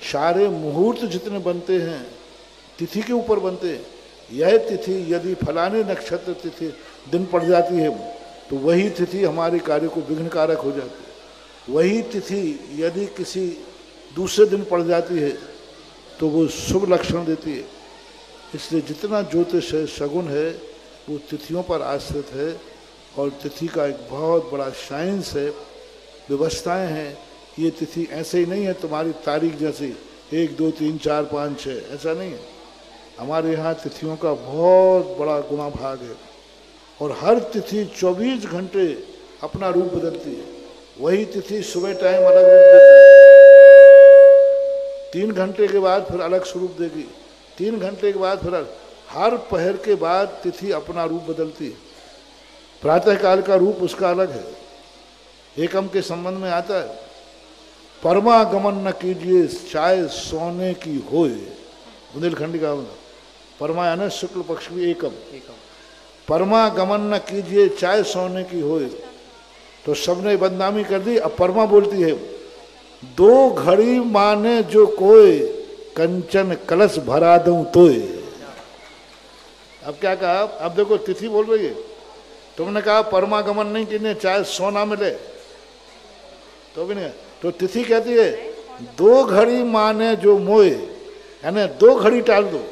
सारे मुहूर्त जितने बनते हैं तिथि के ऊपर बनते हैं। यह तिथि यदि फलाने नक्षत्र तिथि दिन पड़ जाती है तो वही तिथि हमारे कार्य को विघ्नकारक हो जाती है। वही तिथि यदि किसी दूसरे दिन पड़ जाती है तो वो शुभ लक्षण देती है। इसलिए जितना ज्योतिष है, शगुन है, वो तिथियों पर आश्रित है, और तिथि का एक बहुत बड़ा साइंस है, व्यवस्थाएं हैं। ये तिथि ऐसे ही नहीं है तुम्हारी तारीख जैसी 1 2 3 4 5 6, ऐसा नहीं है। हमारे यहाँ तिथियों का बहुत बड़ा गुणा भाग है, और हर तिथि 24 घंटे अपना रूप बदलती है। वही तिथि सुबह टाइम अलग रूप देती है, 3 घंटे के बाद फिर अलग स्वरूप देगी, 3 घंटे के बाद फिर हर पहर के बाद तिथि अपना रूप बदलती है। प्रातःकाल का रूप उसका अलग है, एकम के संबंध में आता है, परमागमन न कीजिए चाहे सोने की होए, बुंदेलखंडी का परमा है ना शुक्ल पक्ष की एकम, परमागमन न कीजिए चाहे सोने की होए। तो सबने बदनामी कर दी। अब परमा बोलती है, 2 घड़ी माने जो कोय कंचन कलश भरा दूं तोय। अब क्या कहा? अब देखो तिथि बोल रही है, तुमने कहा परमागमन नहीं कीजिए चाहे सोना मिले, तो भी नहीं। तो तिथि कहती है 2 घड़ी माने जो मोए, यानी 2 घड़ी टाल दो,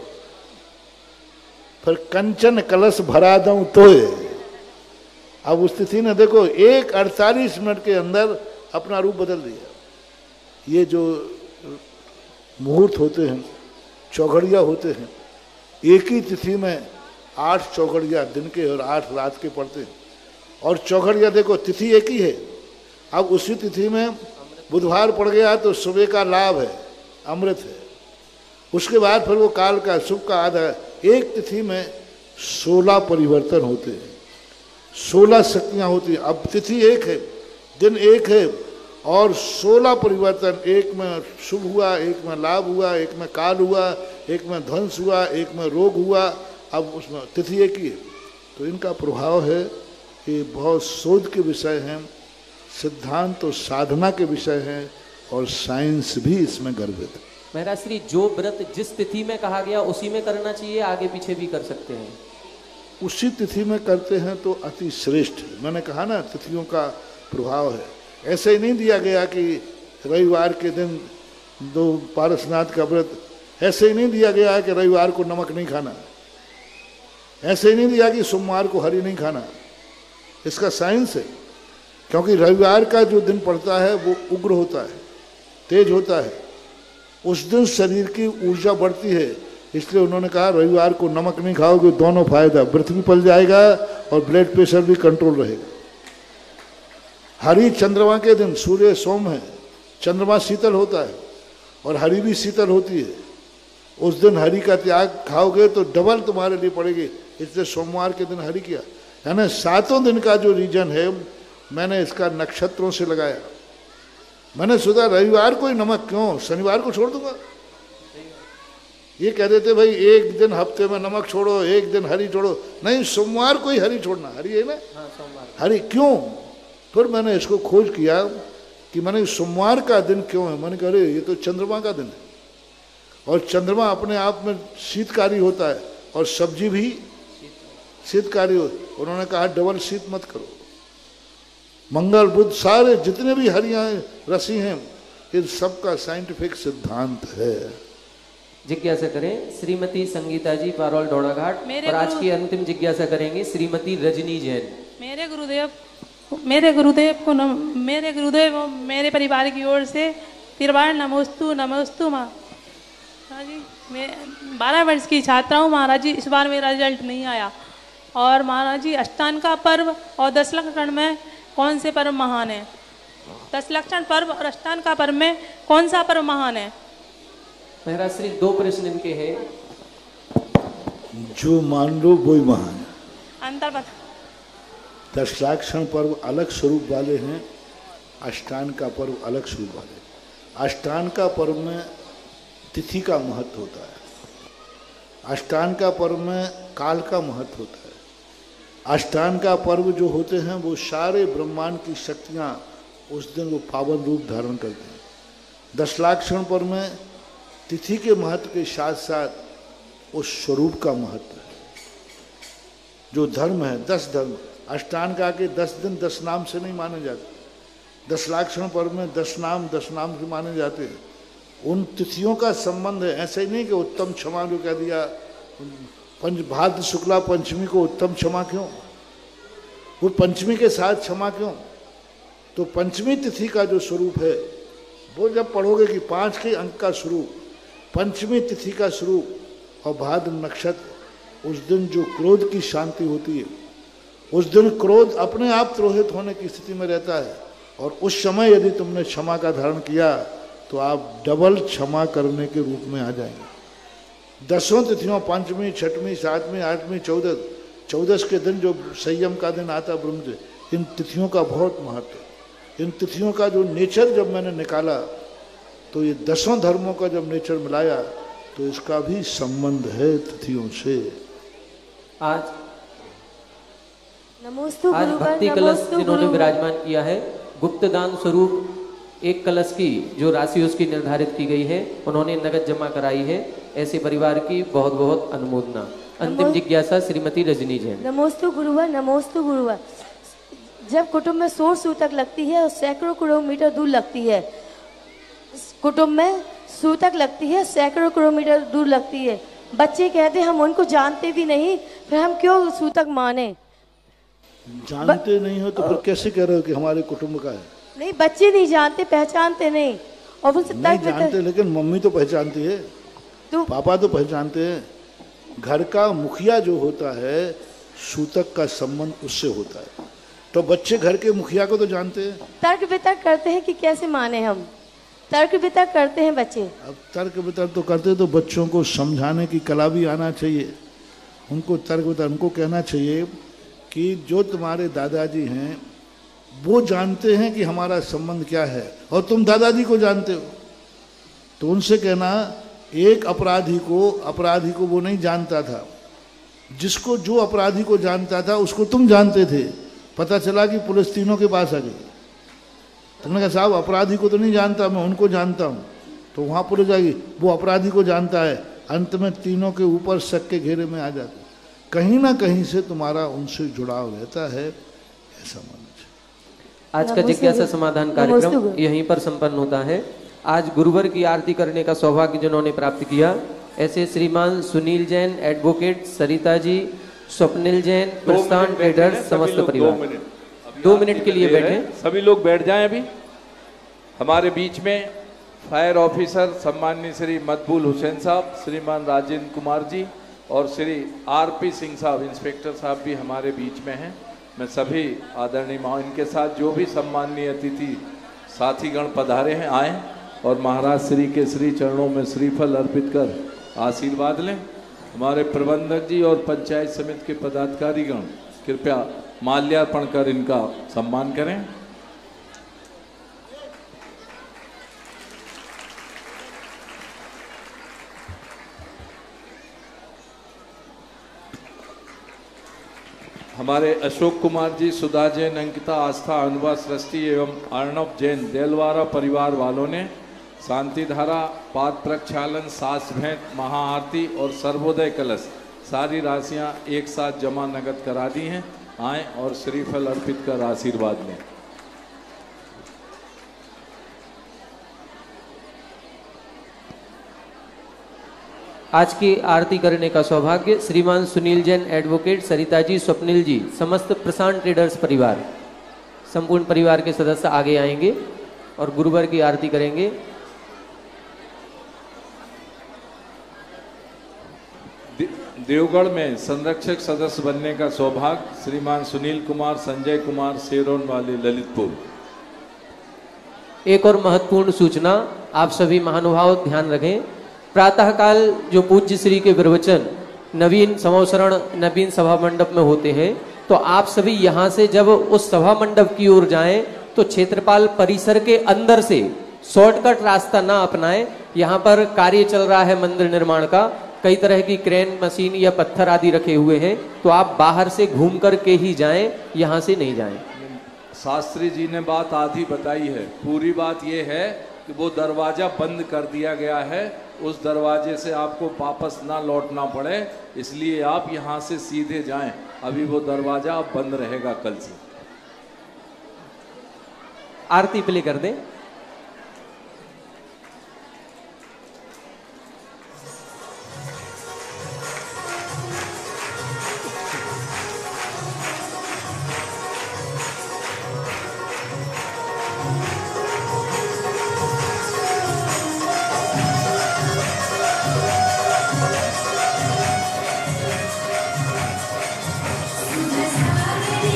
फिर कंचन कलश भरा दूं तोय। अब उस तिथि ने देखो 1:48 मिनट के अंदर अपना रूप बदल दिया। ये जो मुहूर्त होते हैं, चौघड़िया होते हैं, एक ही तिथि में 8 चौघड़िया दिन के और 8 रात के पड़ते हैं। और चौघड़िया देखो तिथि एक ही है। अब उसी तिथि में बुधवार पड़ गया तो सुबह का लाभ है, अमृत है। उसके बाद फिर वो काल का शुभ का आधा। एक तिथि में 16 परिवर्तन होते हैं, 16 शक्तियाँ होती हैं। अब तिथि एक है, दिन एक है और 16 परिवर्तन, एक में शुभ हुआ, एक में लाभ हुआ, एक में काल हुआ, एक में ध्वंस हुआ, एक में रोग हुआ। अब उसमें तिथि एक ही है। तो इनका प्रभाव है कि बहुत शोध के विषय हैं, सिद्धांत और साधना के विषय हैं और साइंस भी इसमें गर्भित है। महाराज श्री, जो व्रत जिस तिथि में कहा गया उसी में करना चाहिए, आगे पीछे भी कर सकते हैं? उसी तिथि में करते हैं तो अति श्रेष्ठ है। मैंने कहा ना तिथियों का प्रभाव है। ऐसे ही नहीं दिया गया कि रविवार के दिन 2 पारसनाथ का व्रत, ऐसे ही नहीं दिया गया कि रविवार को नमक नहीं खाना, ऐसे ही नहीं दिया कि सोमवार को हरी नहीं खाना। इसका साइंस है, क्योंकि रविवार का जो दिन पड़ता है वो उग्र होता है, तेज होता है। उस दिन शरीर की ऊर्जा बढ़ती है, इसलिए उन्होंने कहा रविवार को नमक नहीं खाओगे, दोनों फायदा, व्रत भी पल जाएगा और ब्लड प्रेशर भी कंट्रोल रहेगा। हरि चंद्रमा के दिन, सूर्य सोम है, चंद्रमा शीतल होता है और हरि भी शीतल होती है। उस दिन हरि का त्याग खाओगे तो डबल तुम्हारे लिए पड़ेगी, इसलिए सोमवार के दिन हरि किया। यानी 7 दिन का जो रीजन है मैंने इसका नक्षत्रों से लगाया। मैंने सोचा रविवार को ही नमक क्यों, शनिवार को छोड़ दूंगा। ये कह देते भाई एक दिन हफ्ते में नमक छोड़ो, एक दिन हरी छोड़ो, नहीं सोमवार को ही हरी छोड़ना। हरी है ना, हरी क्यों? फिर मैंने इसको खोज किया कि मैंने सोमवार का दिन क्यों है। मैंने कहा अरे ये तो चंद्रमा का दिन है और चंद्रमा अपने आप में शीतकारी होता है और सब्जी भी शीतकारी हो। उन्होंने कहा डबल शीत मत करो। मंगल बुध सारे जितने भी हरियाँ रसी हैं, इन सबका साइंटिफिक सिद्धांत है। जिज्ञासा करें श्रीमती संगीता जी, पारोल ढोणाघाट। और आज की अंतिम जिज्ञासा करेंगी श्रीमती रजनी जैन। मेरे गुरुदेव मेरे परिवार की ओर से तिरवार नमोस्तु नमोस्तु माँ जी। मैं 12 वर्ष की छात्रा हूँ महाराज जी। इस बार मेरा रिजल्ट नहीं आया। और महाराज जी अष्टांग का पर्व और 10 लक्षण में कौन से पर्व महान है? 10 लक्षण पर्व और अष्टांग का पर्व में कौन सा पर्व महान है? महाराज श्री 2 प्रश्न इनके हैं। जो मान लो वही महान है। अंतर बता। 10 लक्षण पर्व अलग स्वरूप वाले हैं, अष्टांग का पर्व अलग स्वरूप वाले। अष्टांग का पर्व में तिथि का महत्व होता है, अष्टांग का पर्व में काल का महत्व होता है। अष्टांग का पर्व जो होते हैं वो सारे ब्रह्मांड की शक्तियाँ उस दिन वो पावन रूप धारण करते हैं। 10 लक्षण पर्व में तिथि के महत्व के साथ साथ उस स्वरूप का महत्व है। जो धर्म है 10 धर्म, अष्टांग का के 10 दिन 10 नाम से नहीं माने जाते। 10 लक्षण पर्व में 10 नाम से माने जाते हैं। उन तिथियों का संबंध है। ऐसे ही नहीं कि उत्तम क्षमा जो कह दिया, भाद्र शुक्ला पंचमी को उत्तम क्षमा क्यों, वो पंचमी के साथ क्षमा क्यों? तो पंचमी तिथि का जो स्वरूप है वो जब पढ़ोगे कि 5 के अंक का स्वरूप, पंचमी तिथि का स्वरूप और भाद्र नक्षत्र, उस दिन जो क्रोध की शांति होती है, उस दिन क्रोध अपने आप तिरोहित होने की स्थिति में रहता है, और उस समय यदि तुमने क्षमा का धारण किया तो आप डबल क्षमा करने के रूप में आ जाएंगे। 10 तिथियों, पंचमी, छठवीं, सातवीं, आठवीं, 14 के दिन जो संयम का दिन आता ब्रह्मचर्य, इन तिथियों का बहुत महत्व है। इन तिथियों का जो नेचर जब मैंने निकाला तो ये 10 धर्मों का जब नेचर मिलाया तो इसका भी संबंध है तिथियों से। आज नमोस्तु आज गुरुवर, भक्ति कलश नमोस्तु जिन्होंने गुरुवर। विराजमान किया है, गुप्त दान स्वरूप एक कलश की जो राशि उसकी निर्धारित की गई है उन्होंने नगद जमा कराई है। ऐसे परिवार की बहुत बहुत अनुमोदना। अंतिम जिज्ञासा श्रीमती रजनी जैन। नमोस्तु गुरुवर, नमोस्तु गुरुवर। जब कुटुंब में 100 सूतक लगती है और सैकड़ों किलोमीटर दूर लगती है, कुटुंब में सूतक लगती है, सैकड़ों किलोमीटर दूर लगती है, बच्चे कहते हम उनको जानते भी नहीं, फिर हम क्यों सूतक माने? जानते नहीं हो तो फिर कैसे कह रहे हो कि हमारे कुटुंब का है? नहीं, बच्चे नहीं जानते, पहचानते नहीं, और उनसे नहीं जानते, लेकिन मम्मी तो पहचानती है, पापा तो पहचानते हैं। घर का मुखिया जो होता है, सूतक का संबंध उससे होता है, तो बच्चे घर के मुखिया को तो जानते हैं। तर्क वितर्क करते हैं कि कैसे माने हम, तर्क वितर्क करते हैं बच्चे। अब तर्क वितर्क तो करते, तो बच्चों को समझाने की कला भी आना चाहिए। उनको तर्क वितर्क, उनको कहना चाहिए कि जो तुम्हारे दादाजी हैं वो जानते हैं कि हमारा संबंध क्या है, और तुम दादाजी को जानते हो, तो उनसे कहना एक अपराधी को वो नहीं जानता था, जिसको जो अपराधी को जानता था उसको तुम जानते थे। पता चला कि पुलिस तीनों के पास आ गई, तुमने कहा साहब अपराधी को तो नहीं जानता, मैं उनको जानता हूँ, तो वहाँ पुलिस आएगी, वो अपराधी को जानता है, अंत में तीनों के ऊपर शक के घेरे में आ जाते। कहीं ना कहीं से तुम्हारा उनसे जुड़ाव रहता है, ऐसा मानना चाहिए। आज का जिज्ञासा समाधान कार्यक्रम यहीं पर संपन्न होता है। आज गुरुवर की आरती करने का सौभाग्य जिन्होंने प्राप्त किया, ऐसे श्रीमान सुनील जैन, एडवोकेट सरिता जी, स्वप्निल जैन, प्रस्थान ट्रेडर्स, समस्त परिवार। 2 मिनट के लिए बैठे, सभी लोग बैठ जाएं। अभी हमारे बीच में फायर ऑफिसर सम्माननीय श्री मकबूल हुसैन साहब, श्रीमान राजेंद्र कुमार जी और श्री आरपी सिंह साहब इंस्पेक्टर साहब भी हमारे बीच में हैं। मैं सभी आदरणीय माँ, इनके साथ जो भी सम्माननीय अतिथि साथीगण पधारे हैं आए और महाराज श्री के श्री चरणों में श्रीफल अर्पित कर आशीर्वाद लें। हमारे प्रबंधक जी और पंचायत समिति के पदाधिकारीगण कृपया माल्यार्पण कर इनका सम्मान करें। हमारे अशोक कुमार जी, सुधा जैन, अंकिता, आस्था, अनुभा, सृष्टि एवं अर्णव जैन देलवारा परिवार वालों ने शांति धारा, पाद प्रक्षालन, सास भेंट, महाआरती और सर्वोदय कलश सारी राशियां एक साथ जमा नगद करा दी हैं। आएं और श्रीफल अर्पित कर आशीर्वाद लें। आज की आरती करने का सौभाग्य श्रीमान सुनील जैन, एडवोकेट सरिता जी, स्वप्निल जी, समस्त प्रशांत ट्रेडर्स परिवार, संपूर्ण परिवार के सदस्य आगे आएंगे और गुरुवर की आरती करेंगे। देवगढ़ में संरक्षक सदस्य बनने का सौभाग्य श्रीमान सुनील कुमार, संजय कुमार, सेरोन वाले, ललितपुर। एक और महत्वपूर्ण सूचना, आप सभी महानुभाव ध्यान रखें। प्रातःकाल जो पूज्य श्री के प्रवचन नवीन संवत्सरण नवीन सभा मंडप में होते हैं, तो आप सभी यहाँ से जब उस सभा मंडप की ओर जाएं तो क्षेत्रपाल परिसर के अंदर से शॉर्टकट रास्ता ना अपनाएं। यहाँ पर कार्य चल रहा है मंदिर निर्माण का, कई तरह की क्रेन मशीन या पत्थर आदि रखे हुए हैं, तो आप बाहर से घूम करके ही जाएं, यहाँ से नहीं जाएं। शास्त्री जी ने बात आधी बताई है, पूरी बात यह है कि वो दरवाजा बंद कर दिया गया है, उस दरवाजे से आपको वापस ना लौटना पड़े, इसलिए आप यहाँ से सीधे जाएं। अभी वो दरवाजा बंद रहेगा कल से। आरती प्ले कर दें। Hare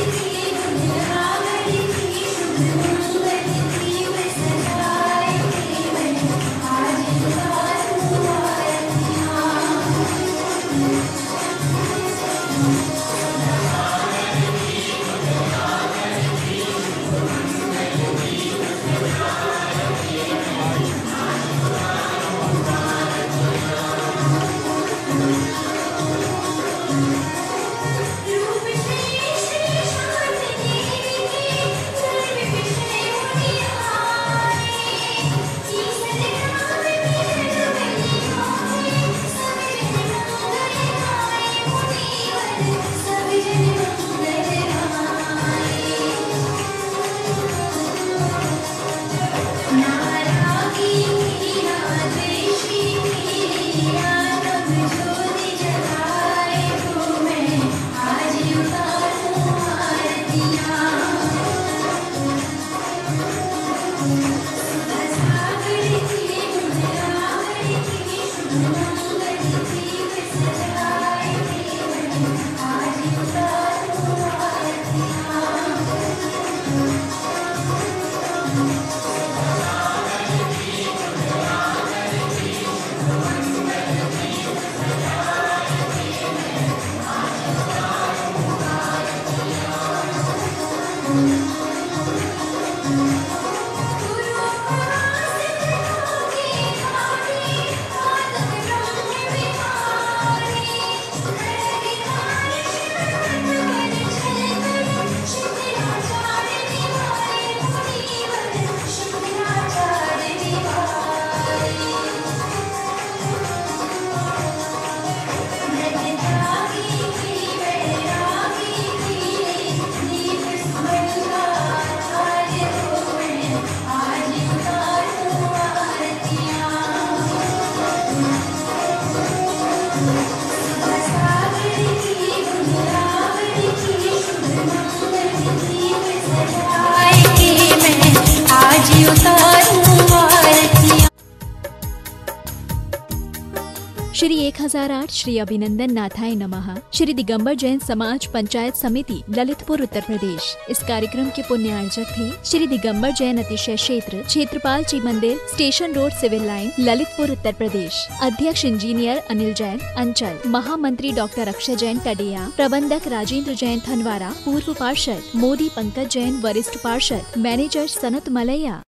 श्री 1008 श्री अभिनंदन नाथाय नमः, श्री दिगंबर जैन समाज पंचायत समिति ललितपुर उत्तर प्रदेश। इस कार्यक्रम के पुण्यार्जक थे श्री दिगंबर जैन अतिशय क्षेत्र, क्षेत्रपाल जी मंदिर, station road, civil line, Lalitpur Uttar Pradesh. अध्यक्ष इंजीनियर अनिल जैन अंचल, महामंत्री डॉक्टर अक्षय जैन टडिया, प्रबंधक राजेंद्र जैन थनवारा, पूर्व पार्षद मोदी पंकज जैन वरिष्ठ पार्षद, मैनेजर सनत मलैया।